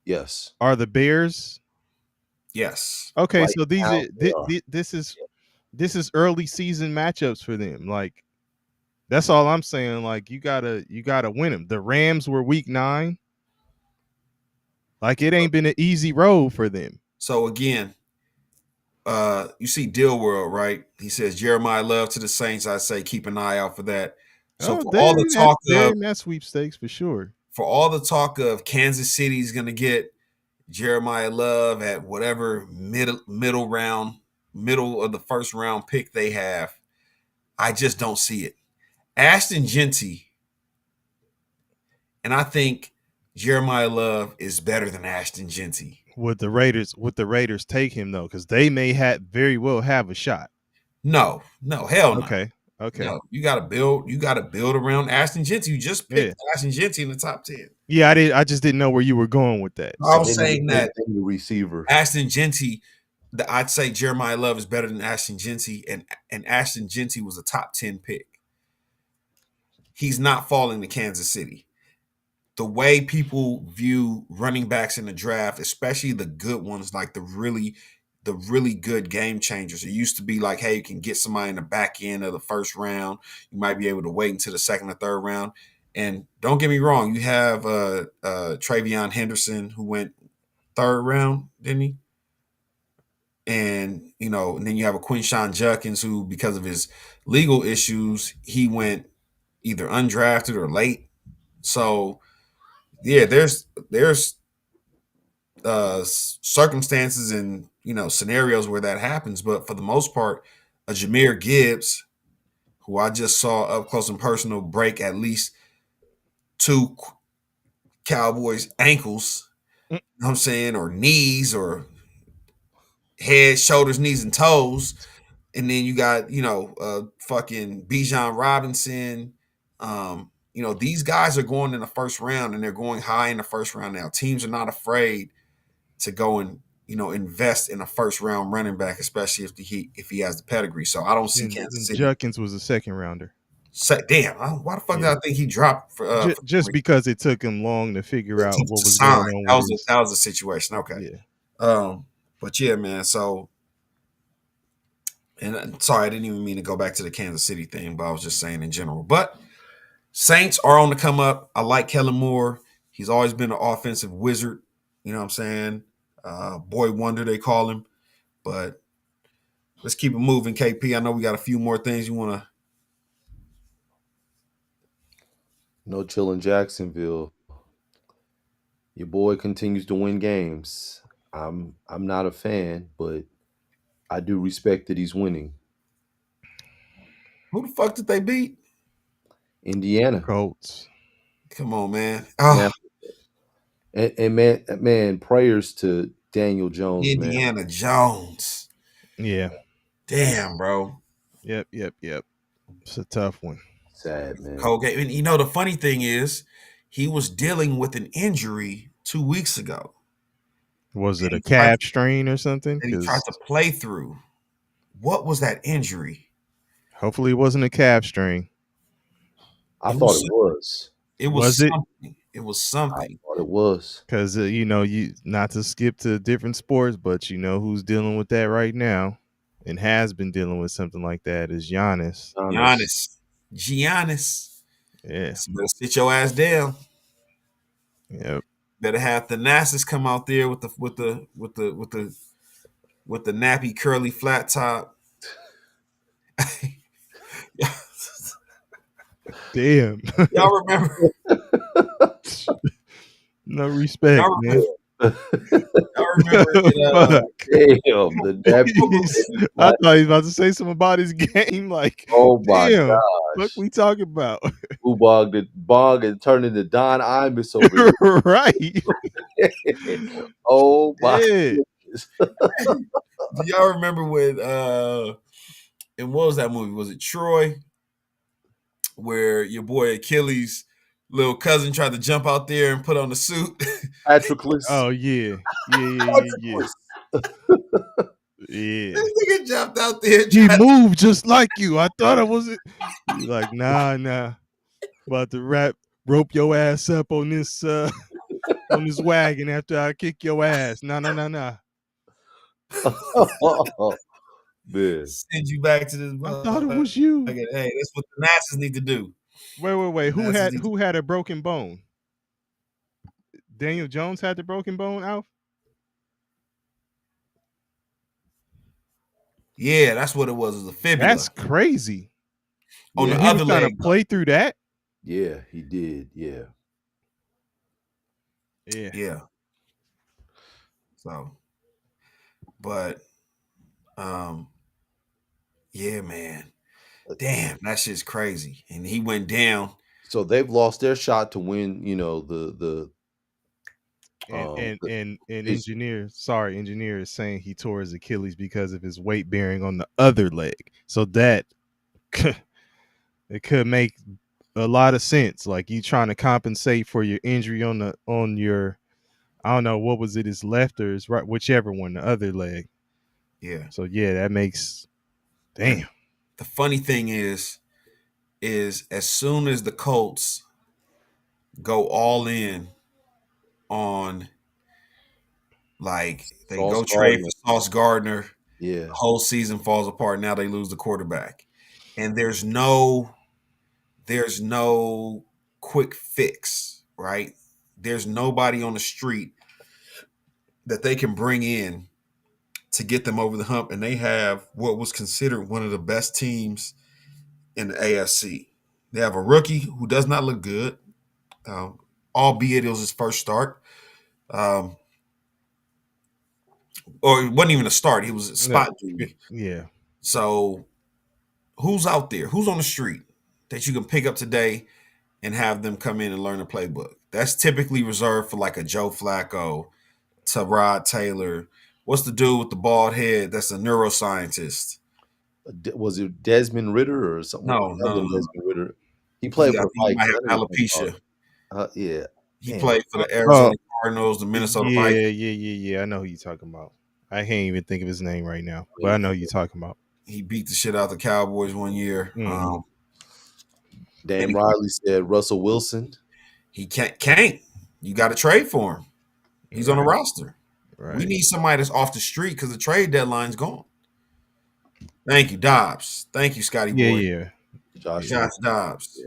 Yes. Are the Bears? Yes. Okay, right so this is early season matchups for them. Like, that's all I'm saying. Like, you gotta win them. The Rams were week 9. Like, it ain't been an easy road for them. So again, you see Deal World, right? He says Jeremiah Love to the Saints. I say keep an eye out for that. So for all the talk of that sweepstakes for sure. For all the talk of Kansas City's going to get Jeremiah Love at whatever middle of the first round pick they have, I just don't see it. Ashton Genty, and I think Jeremiah Love is better than Ashton Genty. Would the Raiders take him though? Because they may very well have a shot. No, hell no. Okay. No, you got to build around Ashton Genty. You just picked Ashton Genty in the top 10. Yeah, I just didn't know where you were going with that. I was saying that the receiver Ashton Genty, I'd say Jeremiah Love is better than Ashton Genty, and Ashton Genty was a top 10 pick. He's not falling to Kansas City. The way people view running backs in the draft, especially the good ones, like the really good game changers. It used to be like, hey, you can get somebody in the back end of the first round. You might be able to wait until the second or third round. And don't get me wrong, you have Travion Henderson, who went third round, didn't he? And, and then you have a Quinshon Judkins, who, because of his legal issues, he went either undrafted or late. So, yeah, there's circumstances and scenarios where that happens, but for the most part, a Jahmyr Gibbs, who I just saw up close and personal break at least 2 Cowboys ankles, you know what I'm saying, or knees, or head, shoulders, knees, and toes, and then you got fucking Bijan Robinson. These guys are going in the first round, and they're going high in the first round now. Teams are not afraid to go and invest in a first round running back, especially if he has the pedigree. So I don't see Kansas City. Judkins was a second rounder. Damn, why the fuck did I think he dropped? Just because it took him long to figure out what was going on. That was the situation. Okay. Yeah. But yeah, man. So, and sorry, I didn't even mean to go back to the Kansas City thing, but I was just saying in general. But Saints are on the come up. I like Kellen Moore. He's always been an offensive wizard. You know what I'm saying? Boy wonder, they call him. But let's keep it moving, KP. I know we got a few more things you want to. No chill in Jacksonville. Your boy continues to win games. I'm not a fan, but I do respect that he's winning. Who the fuck did they beat? Indiana. Colts. Come on, man. Oh. And man, prayers to Daniel Jones. Indiana Jones. Yeah. Damn, bro. Yep. It's a tough one. Sad, man. Okay, and the funny thing is, he was dealing with an injury 2 weeks ago. Was it a calf strain or something? That he tried to play through. What was that injury? Hopefully it wasn't a calf strain. I thought it was. It was something. It was something. I thought it was. Because, you not to skip to different sports, but who's dealing with that right now and has been dealing with something like that is Giannis. Giannis. Yeah. So better sit your ass down. Yep. Better have Thanasis come out there with the nappy curly flat top. Damn. Y'all remember? No respect, man. I remember I thought he was about to say something about his game. Like, oh my god, what we talking about? Who bogged and turned into Don Imus over here. Right. Oh my goodness. Do y'all remember when and what was that movie? Was it Troy? Where your boy Achilles' little cousin tried to jump out there and put on the suit. Patroclus. Oh yeah. Yeah. This nigga jumped out there. He moved just like you. I thought I wasn't. He's like, nah. About to rope your ass up on this wagon after I kick your ass. Nah. Man. Send you back to this. I thought it was you. Hey, that's what the Nazis need to do. Wait. Who had a broken bone? Daniel Jones had the broken bone, Alf? Yeah, that's what it was. It was a fibula. That's crazy. On the other leg. Trying to play through that? Yeah, he did. Yeah. So, but, yeah, man. Damn, that shit's crazy. And he went down. So they've lost their shot to win, the And It's- engineer is saying he tore his Achilles because of his weight bearing on the other leg. So that it could make a lot of sense. Like you trying to compensate for your injury on your, I don't know, what was it, his left or his right, whichever one, the other leg. Yeah. So yeah, that makes damn. The funny thing is as soon as the Colts go all in on, like, they Sauce go trade Gardner. for Sauce Gardner, Yeah. the whole season falls apart. Now they lose the quarterback. And there's no quick fix, right? There's nobody on the street that they can bring in to get them over the hump. And they have what was considered one of the best teams in the AFC. They have a rookie who does not look good, albeit it was his first start. Or it wasn't even a start. He was a spot duty. Yeah. So who's out there? Who's on the street that you can pick up today and have them come in and learn the playbook? That's typically reserved for like a Joe Flacco, Tyrod Taylor. What's the dude with the bald head that's a neuroscientist? Was it Desmond Ritter or something? No. Desmond Ritter. He played for the He might Vikings. have alopecia. Yeah. He Damn. played for the Arizona Cardinals, the Minnesota Vikings. Yeah. I know who you're talking about. I can't even think of his name right now, but I know who you're talking about. He beat the shit out the Cowboys one year. Dan Riley said Russell Wilson. He can't. You got to trade for him. He's on the roster. Right. We need somebody that's off the street because the trade deadline's gone. Thank you, Dobbs. Thank you, Scotty boy. Yeah. Josh Dobbs.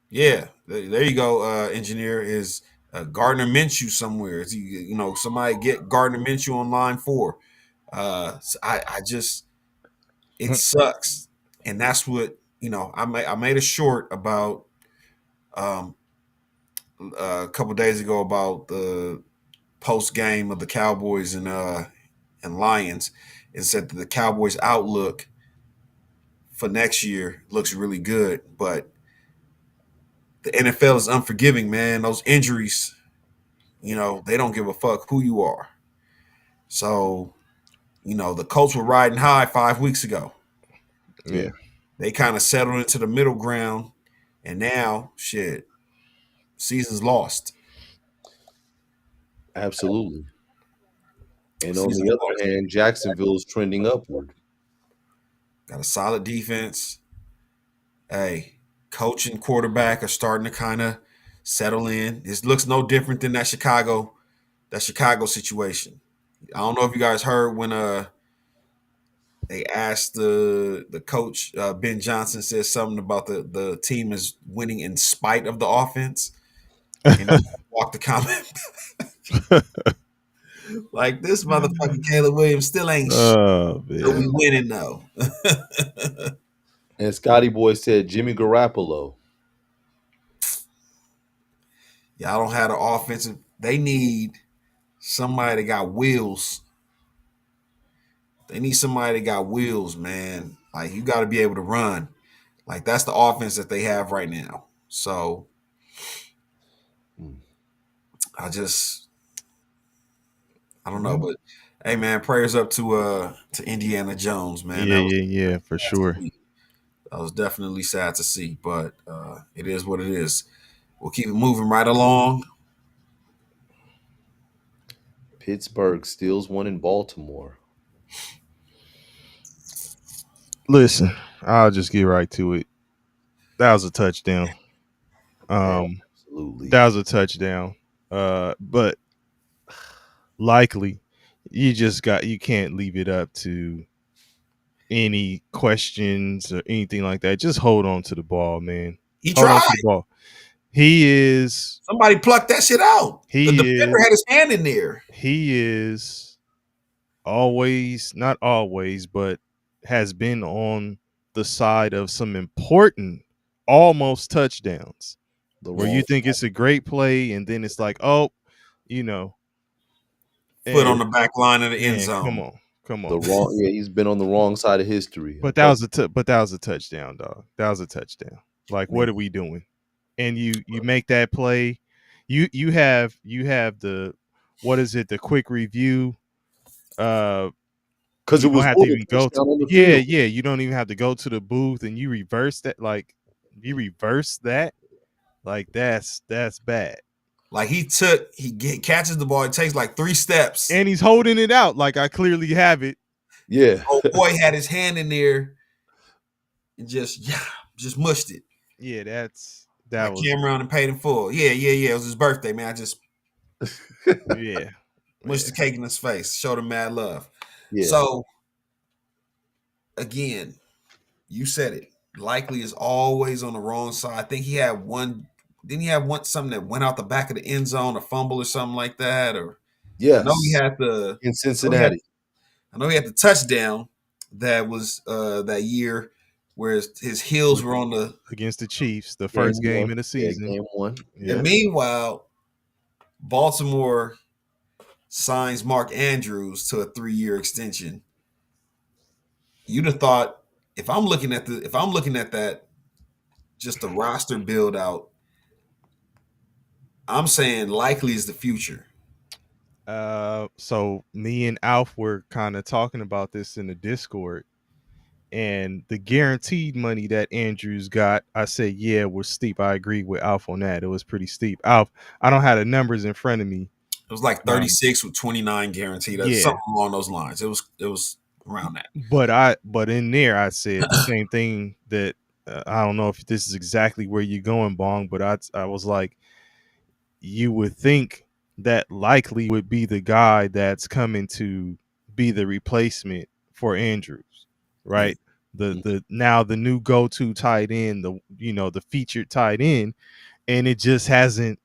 Yeah. There you go. Engineer is Gardner Minshew somewhere. Is he, somebody get Gardner Minshew on line 4. I just, it sucks, and that's what I made a short about a couple days ago about the post game of the Cowboys and Lions, and said that the Cowboys' outlook for next year looks really good, but the NFL is unforgiving, man. Those injuries, they don't give a fuck who you are. So, the Colts were riding high 5 weeks ago. Yeah. They kind of settled into the middle ground, and now, shit, season's lost. Absolutely. And on the other hand, Jacksonville's trending upward. Got a solid defense. Hey, coach and quarterback are starting to kind of settle in. This looks no different than that Chicago situation. I don't know if you guys heard when they asked the coach, Ben Johnson said something about the team is winning in spite of the offense. And he walked the comment. Like, this motherfucking Caleb Williams still ain't shit. We winning though. And Scotty Boy said Jimmy Garoppolo. Y'all don't have the offensive. They need somebody that got wheels. They need somebody that got wheels, man. Like, you got to be able to run. Like, that's the offense that they have right now. So I don't know, but hey, man, prayers up to Indiana Jones, man. Yeah, for sure. That was definitely sad to see, but it is what it is. We'll keep it moving right along. Pittsburgh steals one in Baltimore. Listen, I'll just get right to it. That was a touchdown. Absolutely. That was a touchdown. But likely you can't leave it up to any questions or anything like that. Just hold on to the ball, man. He Hold tried. on to the ball. He is. Somebody plucked that shit out. The defender had his hand in there. He is always, not always, but has been on the side of some important almost touchdowns where you think it's a great play and then it's like, foot on the back line of the end zone. Come on. He's been on the wrong side of history. But that was a touchdown, dog. That was a touchdown. Like, what are we doing? And you make that play. You have the what is it? The quick review. Because You it don't was have to more than even go touchdown on to. the Yeah, field. yeah. You don't even have to go to the booth, and you reverse that. Like you reverse that. Like that's bad. Like he catches the ball. It takes like 3 steps. And he's holding it out. Like I clearly have it. Yeah. Oh boy, had his hand in there and just mushed it. Yeah, that Like was Cameron and paid in full. Yeah. It was his birthday, man. I just yeah. mushed the cake in his face. Showed him mad love. Yeah. So again, you said it. Likely is always on the wrong side. I think he had one. Didn't he have something that went out the back of the end zone, a fumble or something like that? Or Yes. I know he had the in Cincinnati. I know he had the touchdown that was that year where his heels were on the against the Chiefs, the first game of the season. Game 1. Yeah. And meanwhile, Baltimore signs Mark Andrews to a 3-year extension. You'd have thought if I'm looking at that, just the roster build out, I'm saying Likely is the future. So me and Alf were kind of talking about this in the Discord, and the guaranteed money that Andrews got, I said, yeah, was steep. I agree with Alf on that. It was pretty steep. Alf, I don't have the numbers in front of me. It was like 36 with 29 guaranteed. Yeah. Something along those lines. It was around that. But in there, I said the same thing that I don't know if this is exactly where you're going, Bong, but I was like, you would think that Likely would be the guy that's coming to be the replacement for Andrews, right? The now the new go-to tight end, the featured tight end, and it just hasn't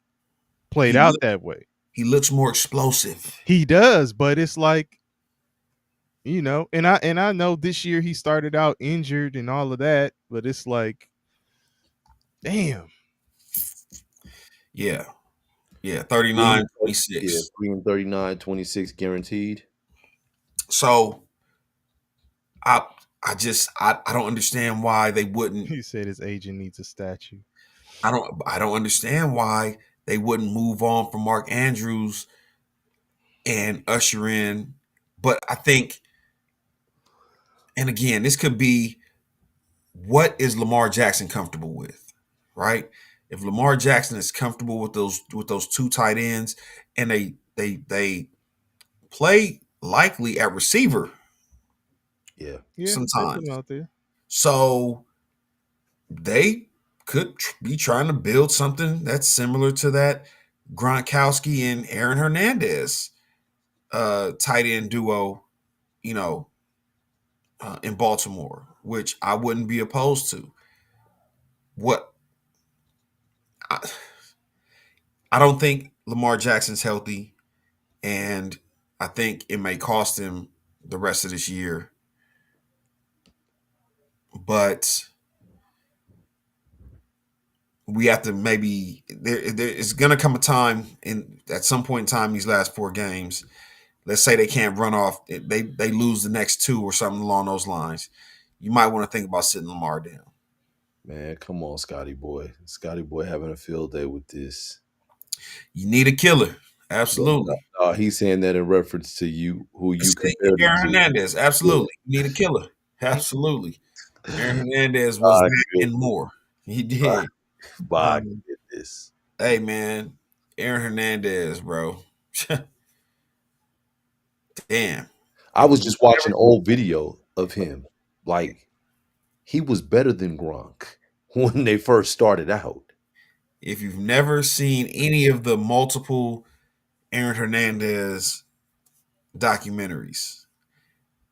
played out that way. He looks more explosive. He does, but it's like, and I know this year he started out injured and all of that, but it's like, damn. Yeah. 39, 26. Yeah, 3 and 39, 26 guaranteed. So I don't understand why they wouldn't. He said his agent needs a statue. I don't understand why they wouldn't move on from Mark Andrews and usher in. But I think, and again, this could be, what is Lamar Jackson comfortable with, right? If Lamar Jackson is comfortable with those 2 tight ends, and they play Likely at receiver, yeah, sometimes out there, so they could be trying to build something that's similar to that Gronkowski and Aaron Hernandez tight end duo, in Baltimore, which I wouldn't be opposed to. I don't think Lamar Jackson's healthy, and I think it may cost him the rest of this year. But we have to maybe there is going to come a time at some point in time these last 4 games. Let's say they can't run off, they lose the next 2 or something along those lines. You might want to think about sitting Lamar down. Man, come on, Scotty boy. Scotty boy having a field day with this. You need a killer. Absolutely. He's saying that in reference to you, who you compared Aaron to. Hernandez. Absolutely. You need a killer. Absolutely. Aaron Hernandez was that and more. He did. My goodness. Hey, man. Aaron Hernandez, bro. Damn. I was just watching an old video of him. Like, he was better than Gronk when they first started out. If you've never seen any of the multiple Aaron Hernandez documentaries,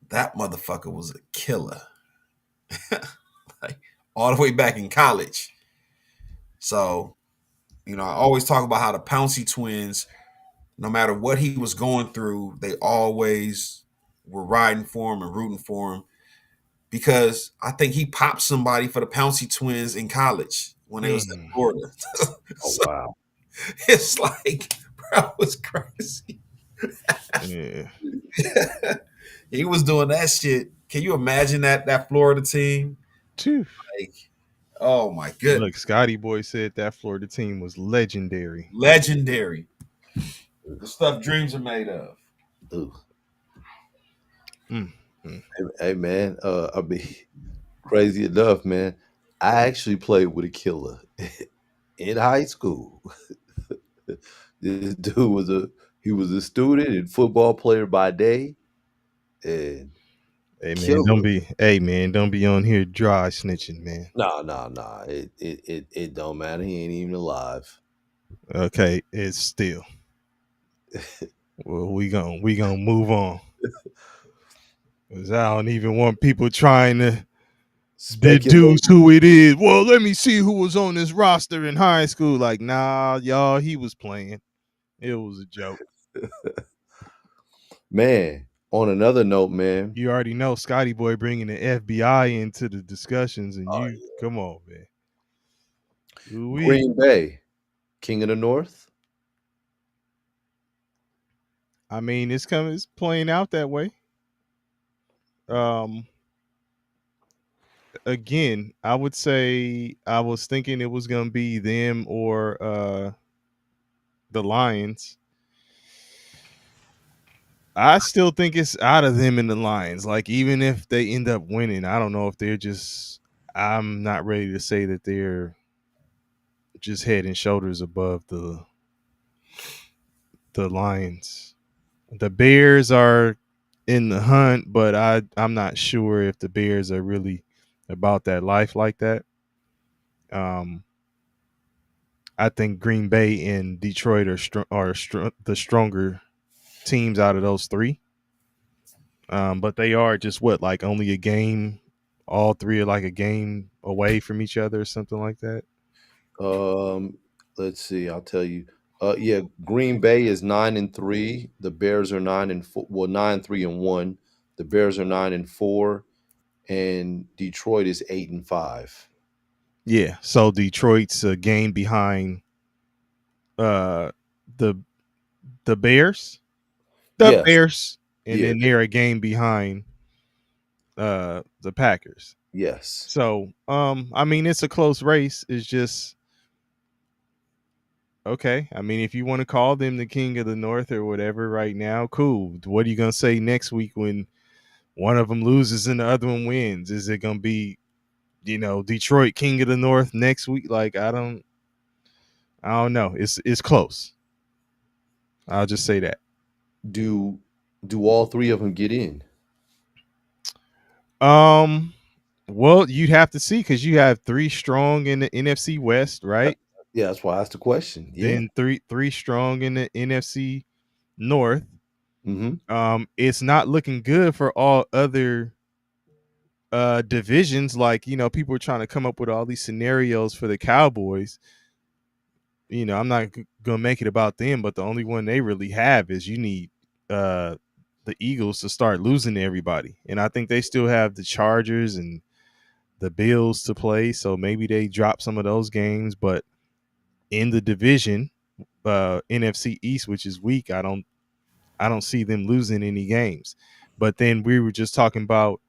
that motherfucker was a killer. Like, all the way back in college. So, I always talk about how the Pouncey twins, no matter what he was going through, they always were riding for him and rooting for him, because I think he popped somebody for the Pouncey twins in college when they was in Florida. Oh, wow. It's like, bro, it was crazy. Yeah. He was doing that shit. Can you imagine that Florida team? Like, oh my goodness. Look, Scotty boy said that Florida team was legendary. Legendary. The stuff dreams are made of. Ooh. Mm, mm. Hey man, I mean, crazy enough, man. I actually played with a killer in high school. This dude was a student and football player by day, and killer. Hey man, don't be on here dry snitching, man. Nah. It don't matter. He ain't even alive. Okay, it's still. Well, we gonna move on. 'Cause I don't even want people trying to Speculate. deduce who it is. Well, let me see who was on this roster in high school. Like, nah, y'all, he was playing. It was a joke. Man, on another note, man. You already know Scotty Boy bringing the FBI into the discussions, and Oh, you come on, man. Ooh-wee. Green Bay, King of the North. I mean, it's playing out that way. Again, I would say I was thinking it was gonna be them or the Lions. I still think it's out of them and the Lions. Like, even if they end up winning, I don't know if they're just. I'm not ready to say that they're just head and shoulders above the Lions. The Bears are in the hunt, but I'm not sure if the Bears are really about that life like that. I think Green Bay and Detroit are the stronger teams out of those three. But they are just like only a game. All three are like a game away from each other or something like that. Let's see. I'll tell you. Yeah, Green Bay is 9-3. The Bears are 9-4. Well, 9-3-1. The Bears are 9-4, and Detroit is 8-5. Yeah, so Detroit's a game behind the Bears. The Bears, and then they're a game behind the Packers. Yes. So, I mean, it's a close race. It's just okay. I mean, if you want to call them the King of the North or whatever right now, cool. What are you gonna say next week when one of them loses and the other one wins? Is it gonna be, Detroit King of the North next week? Like, I don't know. It's close. I'll just say that. Do all three of them get in? Well, you'd have to see because you have three strong in the NFC West, right? Yeah, that's why I asked the question. Yeah. Then three strong in the NFC North. Mm-hmm. It's not looking good for all other divisions. Like, people are trying to come up with all these scenarios for the Cowboys. I'm not gonna make it about them, but the only one they really have is you need the Eagles to start losing to everybody, and I think they still have the Chargers and the Bills to play, so maybe they drop some of those games. But in the division, NFC East, which is weak, I don't see them losing any games. But then we were just talking about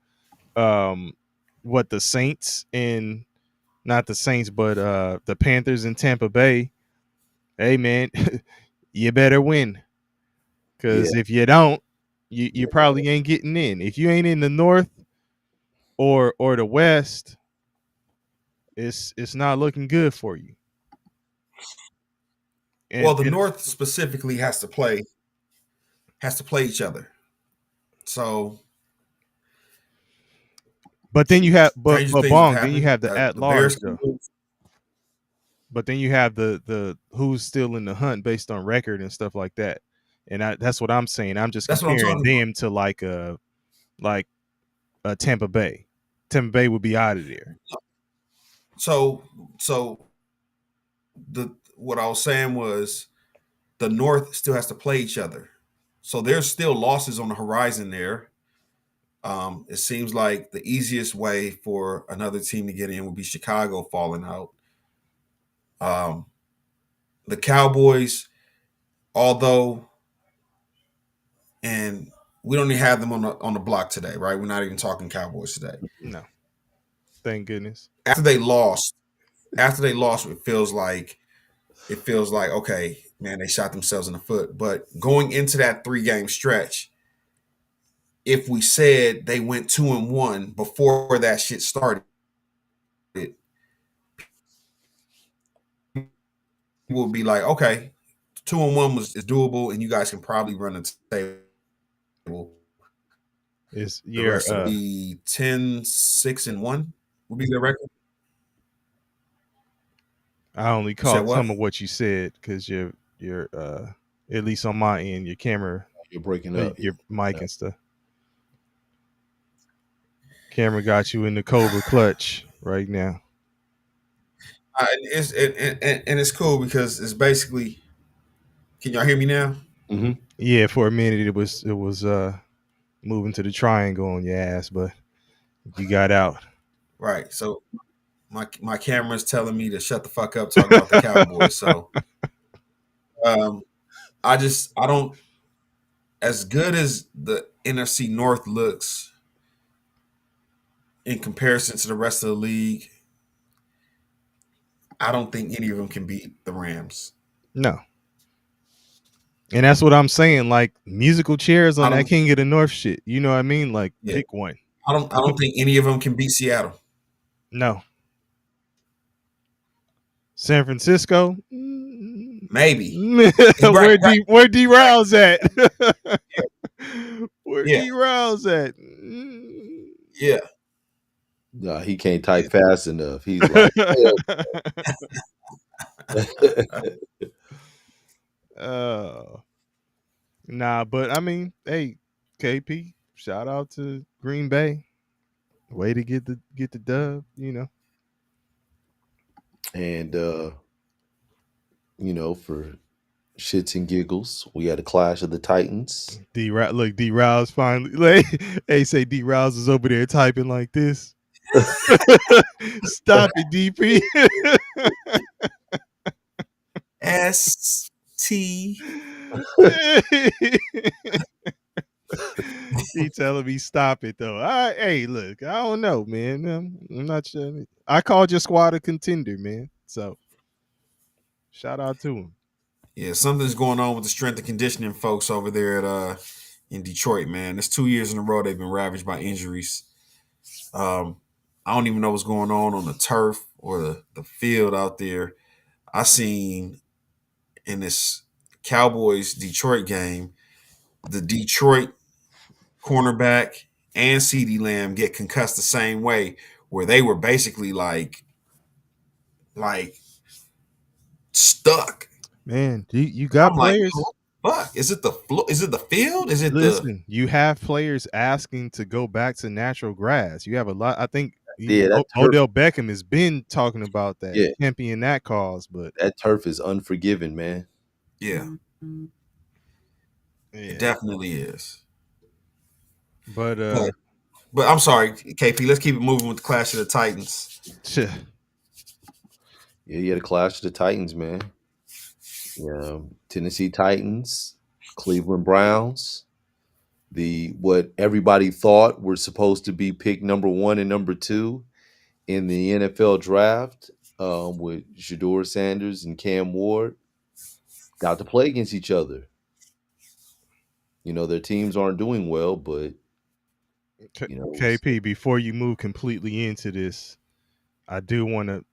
what the Saints and not the Saints, but the Panthers in Tampa Bay. Hey man, you better win, because if you don't, you probably ain't getting in. If you ain't in the North or the West, it's not looking good for you. Well, the North specifically has to play each other. So, but then you have but Bong, then you have the The at large Bears can though. But then you have the who's still in the hunt based on record and stuff like that. And that's what I'm saying. I'm just That's what I'm comparing talking them to like a Tampa Bay. Tampa Bay would be out of there. So what I was saying was the North still has to play each other. So there's still losses on the horizon there. It seems like the easiest way for another team to get in would be Chicago falling out. The Cowboys, although, and we don't even have them on the block today, right? We're not even talking Cowboys today. No, thank goodness. After they lost, it feels like okay, man, they shot themselves in the foot. But going into that 3-game stretch, if we said they went 2-1 before that shit started, we'll be like, okay, 2-1 is doable, and you guys can probably run the table. It's The your rest of the 10-6-1 would be the record. I only said caught what? some of what you said because your at least on my end, your camera, You're breaking up. your mic and stuff. Camera got you in the Cobra clutch right now. And it's cool because it's basically. Can y'all hear me now? Mm-hmm. Yeah, for a minute it was moving to the triangle on your ass, but you got out. Right. So my camera's telling me to shut the fuck up talking about the Cowboys. So I don't, as good as the NFC North looks in comparison to the rest of the league, I don't think any of them can beat the Rams. No. And that's what I'm saying. Like musical chairs on that King of the North shit. You know what I mean? Like pick one. I don't think any of them can beat Seattle. No. San Francisco? Maybe. Where D Rouse at? Where D Rouse at? Yeah. No, he can't type fast enough. He's like, nah, but I mean, hey, KP, shout out to Green Bay. Way to get the dub, you know. And you know, for shits and giggles, we had a clash of the Titans. D Rouse finally say D Rouse is over there typing like this. Stop it, DP. ST. He telling me stop it though. Hey, look, I don't know, man. I'm not sure. I called your squad a contender, man. So shout out to him. Yeah, something's going on with the strength and conditioning folks over there at in Detroit, man. It's 2 years in a row they've been ravaged by injuries. I don't even know what's going on the turf or the field out there. I seen in this Cowboys Detroit game, the Detroit cornerback and CeeDee Lamb get concussed the same way, where they were basically like stuck. Man, you got players. Like, fuck, is it the field? Is it Listen, you have players asking to go back to natural grass. You have a lot. I think Odell Beckham has been talking about that, championing that cause, but that turf is unforgiving, man. Yeah. It definitely is. But I'm sorry, KP. Let's keep it moving with the Clash of the Titans. Yeah, you had a Clash of the Titans, man. Yeah, Tennessee Titans, Cleveland Browns. What everybody thought were supposed to be pick number 1 and number 2 in the NFL draft, with Shedeur Sanders and Cam Ward, got to play against each other. You know, their teams aren't doing well, but you know, KP, before you move completely into this, I do want to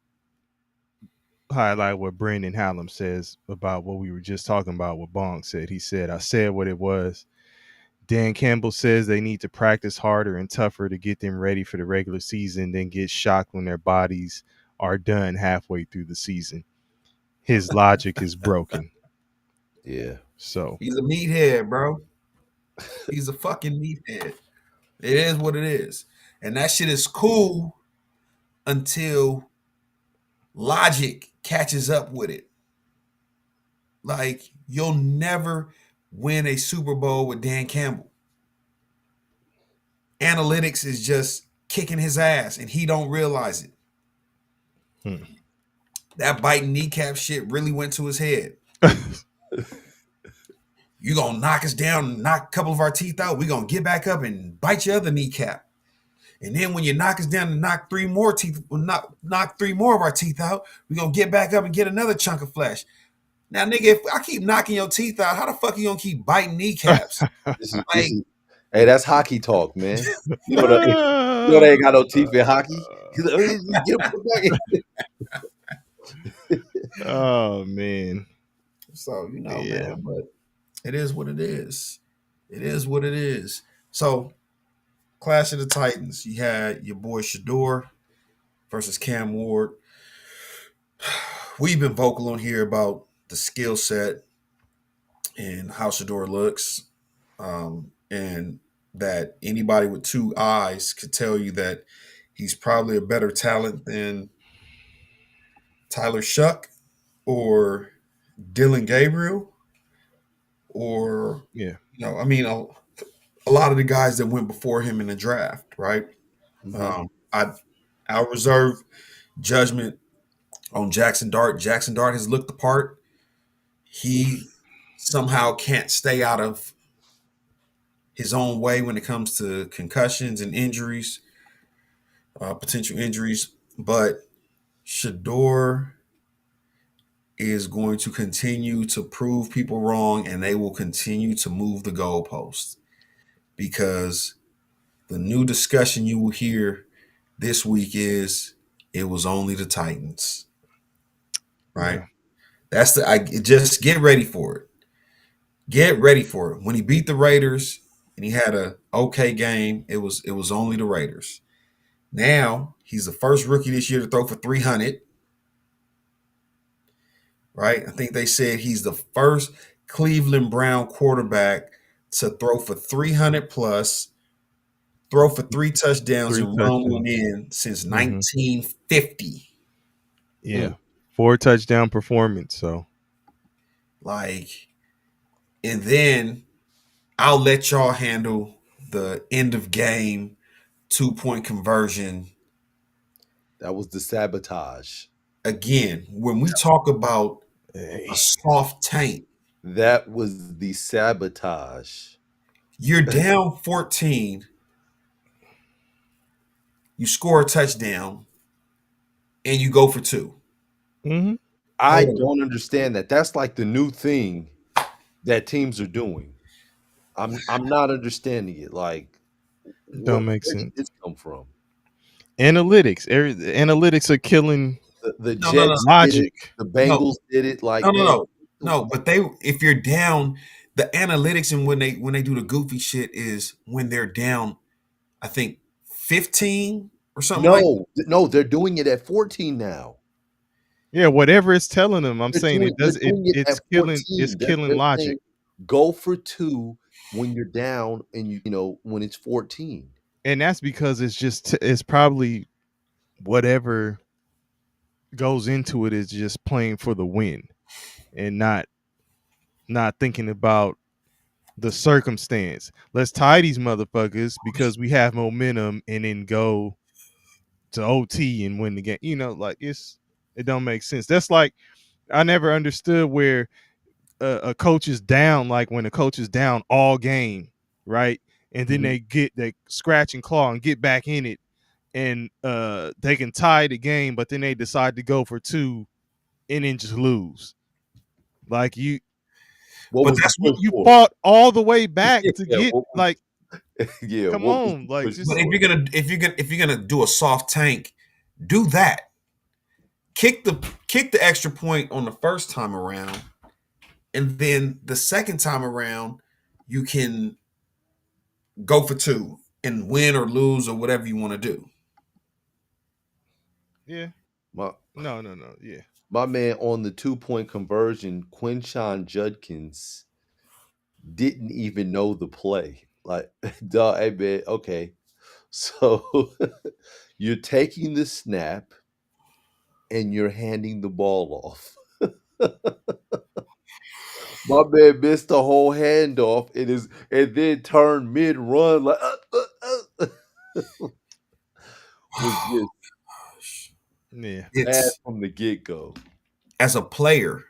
highlight what Brandon Hallam says about what we were just talking about, what Bonk said. He said, I said what it was. Dan Campbell says they need to practice harder and tougher to get them ready for the regular season, then get shocked when their bodies are done halfway through the season. His logic is broken. Yeah. So he's a meathead, bro. He's a fucking meathead. It is what it is. And that shit is cool until logic catches up with it. Like, you'll never win a Super Bowl with Dan Campbell. Analytics is just kicking his ass, and he don't realize it. That biting kneecap shit really went to his head. You gonna knock us down and knock a couple of our teeth out, we're gonna get back up and bite your other kneecap. And then when you knock us down and knock 3 more teeth, knock 3 more of our teeth out, we're gonna get back up and get another chunk of flesh. Now, nigga, if I keep knocking your teeth out, how the fuck you gonna keep biting kneecaps? This Like, is hey, that's hockey talk, man. You know they ain't got no teeth in hockey. He's like, get him put back in. Oh man. so Yeah. man, but it is what it is. It is what it is. So, Clash of the Titans. You had your boy Shador versus Cam Ward. We've been vocal on here about the skill set and how Shador looks, and that anybody with two eyes could tell you that he's probably a better talent than Tyler Shuck or Dylan Gabriel, or Yeah. I mean, a lot of the guys that went before him in the draft, right? Mhm. I'll reserve judgment on Jackson Dart. Jackson Dart has looked the part. He somehow can't stay out of his own way when it comes to concussions and injuries, potential injuries. But Shador is going to continue to prove people wrong, and they will continue to move the goalposts, because the new discussion you will hear this week is it was only the Titans, right? Yeah. That's just get ready for it. Get ready for it. When he beat the Raiders and he had a okay game, it was only the Raiders. Now he's the first rookie this year to throw for 300. Right? I think they said he's the first Cleveland Brown quarterback to throw for 300 plus, throw for 3 touchdowns, 3 and run one touchdowns. in since Mhm. 1950. Yeah. 4 touchdown performance. So Like, and then I'll let y'all handle the end of game 2-point conversion. That was the sabotage. Again, when we talk about hey. a soft tank, That was the sabotage. you're down 14, you score a touchdown, and you go for 2. Mhm. I Hold on. don't understand that. That's like the new thing that teams are doing. I'm not understanding it. Like, Don't make where did sense. this come from? Analytics. The analytics are killing The No, no, no, Jets did it. logic. The no, Bengals did it. Like, no, no, man, no, no. But if you're down, the analytics and when they do the goofy shit is when they're down, I think 15 or something like that. no, they're doing it at 14 now. Yeah, whatever it's telling them, I'm saying They're doing it it's at killing 14. killing They're saying logic. go for 2 when you're down and when it's 14. And that's because it's probably whatever goes into it is just playing for the win and not thinking about the circumstance. Let's tie these motherfuckers because we have momentum and then go to OT and win the game. Like it don't make sense. That's like I never understood where a coach is down, like when a coach is down all game, right? And then they scratch and claw and get back in it, and they can tie the game, but then they decide to go for 2 and then just lose. Like What But was the that's push you for? fought all the way back to Yeah, get like yeah, come what was on, the like push just but for? if you're gonna do a soft tank, do that. Kick the extra point on the first time around, and then the second time around, you can go for 2 and win or lose or whatever you want to do. yeah. My No, yeah. my man on the 2-point conversion, Quinshon Judkins didn't even know the play. Like, duh, hey man, okay. So you're taking the snap and you're handing the ball off. My man missed the whole handoff and then turned mid run like was just Yeah. bad It's from the get go. as a player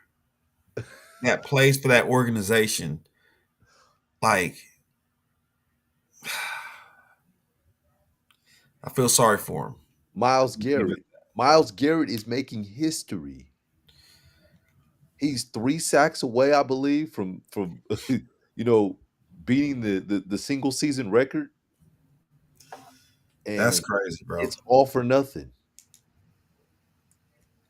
that plays for that organization, like I feel sorry for him. Miles Garrett. Miles Garrett is making history. He's 3 sacks away, I believe, from beating the single season record. That's And crazy, bro. it's all for nothing.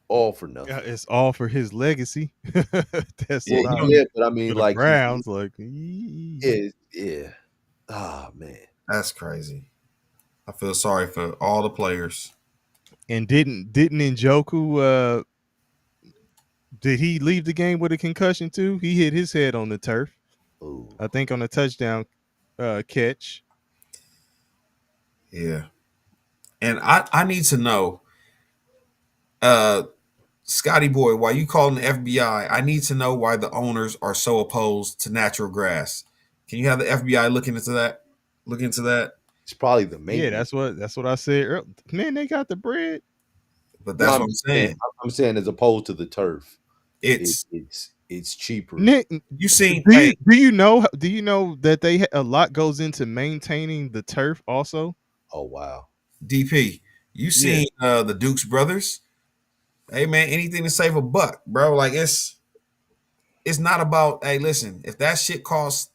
All for nothing. Yeah, it's all for his legacy. That's Yeah, what but I for mean, the like, Browns, like yeah. Ah, man. That's crazy. I feel sorry for all the players. And didn't Njoku did he leave the game with a concussion too? He hit his head on the turf. Ooh. I think on a touchdown catch. Yeah. And I need to know, Scotty Boy, why you calling the FBI? I need to know why the owners are so opposed to natural grass. Can you have the FBI look into that? Look into that. It's probably the maintenance. Yeah, that's what I said earlier. Man, they got the bread. But that's what I'm saying. I'm saying as opposed to the turf. It's cheaper. Nick, you seen do you know that they a lot goes into maintaining the turf also? Oh wow. DP, you seen the Dukes brothers? Hey man, anything to save a buck, bro. Like it's not about, hey, listen, if that shit costs,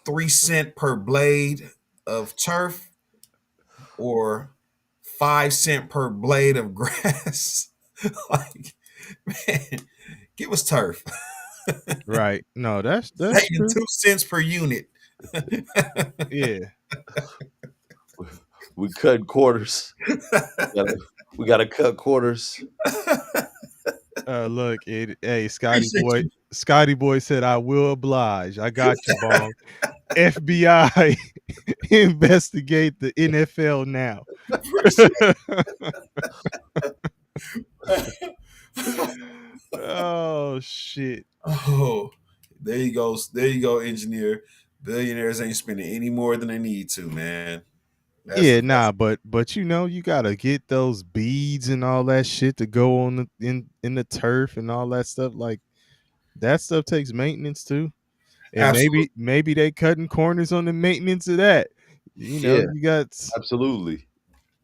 3 cents per blade of turf or 5 cents per blade of grass, like, man, give us turf. Right. No, that's Saving true. 2 cents per unit. Yeah. We cut quarters. we gotta cut quarters. Look, hey, Scotty Boy said, I will oblige. I got you, Bong. FBI investigate the NFL now. Oh shit. Oh, there you go. There you go, engineer. Billionaires ain't spending any more than they need to, man. But you gotta get those beads and all that shit to go on in the turf and all that stuff. Like that stuff takes maintenance too. And Absolutely. maybe they cutting corners on the maintenance of that. You got absolutely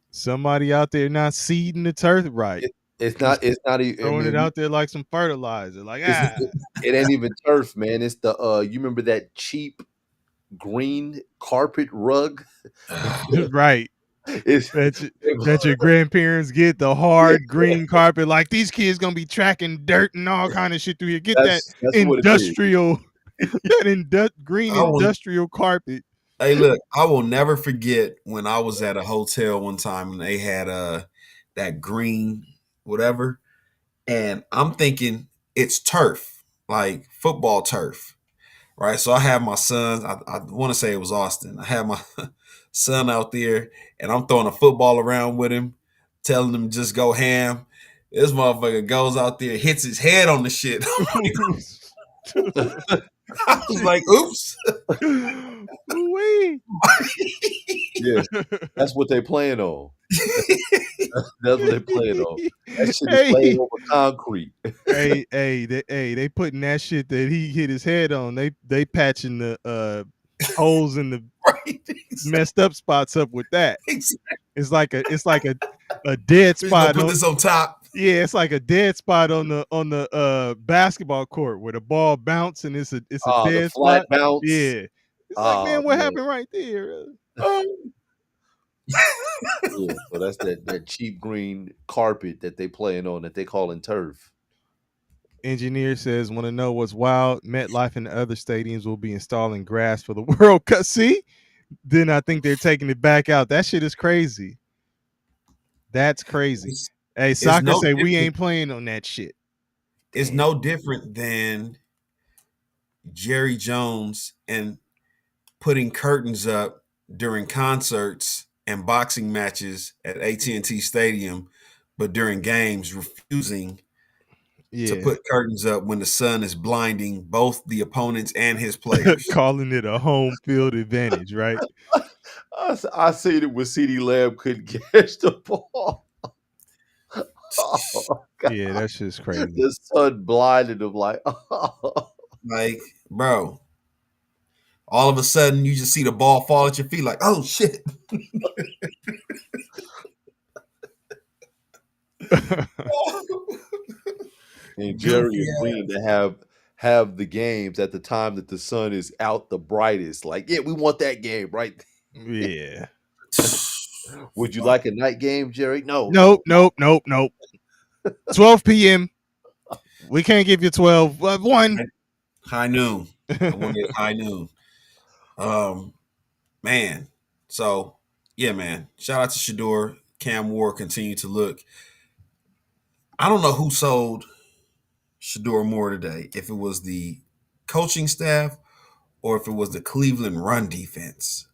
somebody out there not seeding the turf right. It's not even throwing it out there like some fertilizer. Like it ain't even turf, man. It's the you remember that cheap green carpet rug? Right. It's that your grandparents get, the hard green carpet. Like these kids gonna be tracking dirt and all kind of shit through here. Get that's industrial green industrial carpet. Hey, look, I will never forget when I was at a hotel one time and they had that green whatever, and I'm thinking it's turf, like football turf, right? So I have my sons. I want to say it was Austin. I have my son out there, and I'm throwing a football around with him, telling him just go ham. This motherfucker goes out there, hits his head on the shit. I was like, oops. Yeah, that's what they playing on. That's what they playing on. That shit is playing over concrete. They putting that shit that he hit his head on. They patching the holes in the messed up spots up with that. Exactly. It's like a dead spot. Put this on top. Yeah, it's like a dead spot on the basketball court where the ball bounce and it's a dead spot. Bounce. Yeah. It's like, man, what happened right there? Yeah, so that's that cheap green carpet that they playing on that they calling turf. Engineer says, want to know what's wild? MetLife and the other stadiums will be installing grass for the World Cup. See? Then I think they're taking it back out. That shit is crazy. That's crazy. Hey, soccer say we ain't playing on that shit. It's no different than Jerry Jones and putting curtains up during concerts and boxing matches at AT&T Stadium, but during games refusing to put curtains up when the sun is blinding both the opponents and his players. Calling it a home field advantage, right? I seen it when CeeDee Lamb couldn't catch the ball. Oh, yeah, that's just crazy. The sun blinded him like, like, bro. All of a sudden, you just see the ball fall at your feet, like, oh shit. And Jerry Goofy agreeing to have the games at the time that the sun is out the brightest. Like, yeah, we want that game, right? Yeah. ass. Would you Fuck. like a night game, Jerry? No, Nope. 12 p.m. We can't give you 12. 1. High noon. I wanted high noon. Man. So yeah, man. Shout out to Shador. Cam Ward continue to look. I don't know who sold Shador more today. If it was the coaching staff or if it was the Cleveland run defense.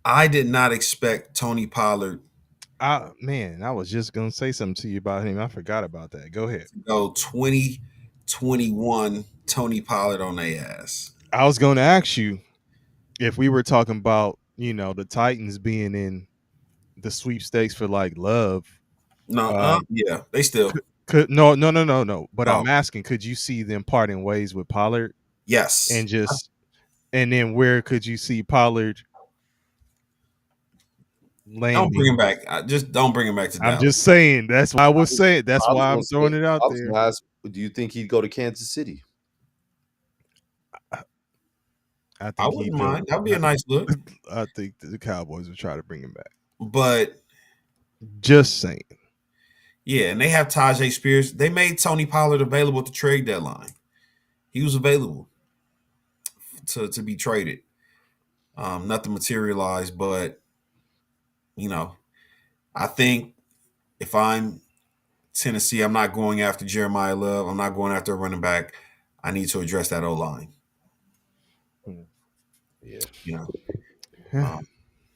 I did not expect Tony Pollard Man, I was just gonna say something to you about him. I forgot about that. Go ahead. to go 2021 Tony Pollard on their ass. I was gonna ask you if we were talking about, the Titans being in the sweepstakes for like Love. No, yeah, they still. No. But Oh. I'm asking, could you see them parting ways with Pollard Yes. and then where could you see Pollard landing? Don't bring him back. Just don't bring him back to Dallas. I'm just saying. That's why I was saying. That's why I'm gonna throwing say- it out I was there. gonna ask, do you think he'd go to Kansas City? I I think wouldn't mind. That would be a nice look. I think the Cowboys would try to bring him back. But Just saying. yeah, and they have Tajay Spears. They made Tony Pollard available at the trade deadline. He was available to be traded. Nothing materialized, but I think if I'm Tennessee, I'm not going after Jeremiah Love. I'm not going after a running back. I need to address that O-line. Yeah.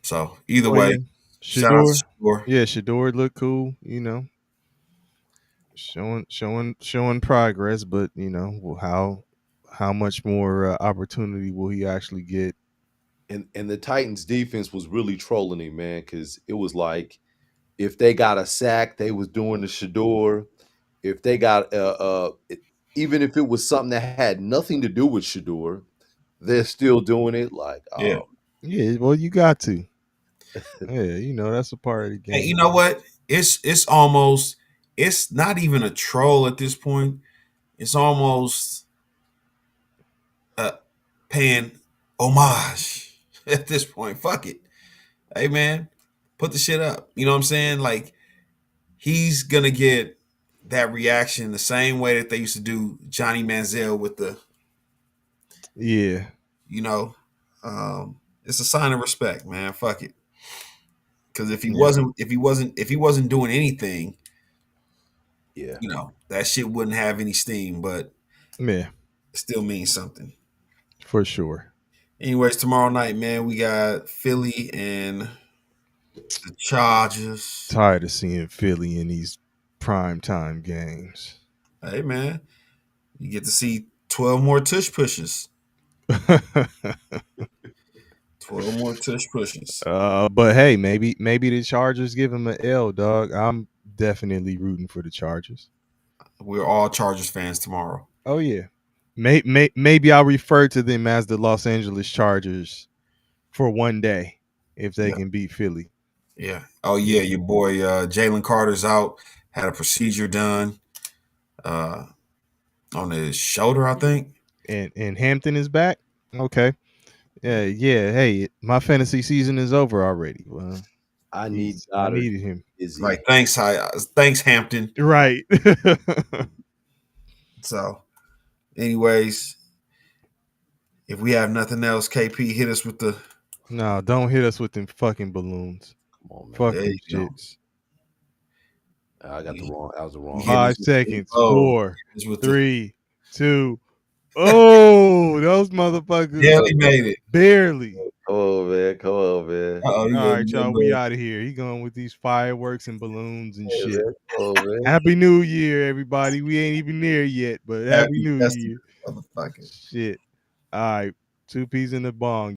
So either Well, way, yeah. shout out to Shador. Yeah, Shador looked cool, showing progress, but how much more opportunity will he actually get? And the Titans defense was really trolling him, man, because it was like if they got a sack, they was doing the Shador. If they got even if it was something that had nothing to do with Shador, they're still doing it. Like, Yeah. Yeah, well, you got to. Yeah, that's a part of the game. Hey, you know what? It's almost it's not even a troll at this point. It's almost paying homage at this point. Fuck it. Hey man, put the shit up. You know what I'm saying? Like he's gonna get that reaction the same way that they used to do Johnny Manziel with the it's a sign of respect, man. Fuck it. Because if he wasn't doing anything, that shit wouldn't have any steam, but yeah, it still means something. For sure. Anyways, tomorrow night, man, we got Philly and the Chargers. Tired of seeing Philly in these primetime games. Hey man, you get to see 12 more tush pushes. 12 more tush pushes. But hey, maybe the Chargers give him an L, dog. I'm definitely rooting for the Chargers. We're all Chargers fans tomorrow. Oh yeah. Maybe I'll refer to them as the Los Angeles Chargers for one day if they can beat Philly. Yeah. Oh yeah, your boy Jalen Carter's out. Had a procedure done on his shoulder, I think. And Hampton is back. Okay. Yeah. Hey, my fantasy season is over already. Well, I needed him. Right. Thanks, Hampton. Right. So, anyways, if we have nothing else, KP, hit us with the. No, don't hit us with them fucking balloons. Come on, man. Fuck them shits. I got the wrong. That was the wrong. 5 seconds. 4, 3, 2. Oh, those motherfuckers. Barely made it. Barely. Come on, man. All right, y'all. We out of here. He going with these fireworks and balloons and shit. Man. Happy New Year, everybody. We ain't even there yet, but Happy New Year. Motherfucker. Shit. All right. 2 peas in the bong.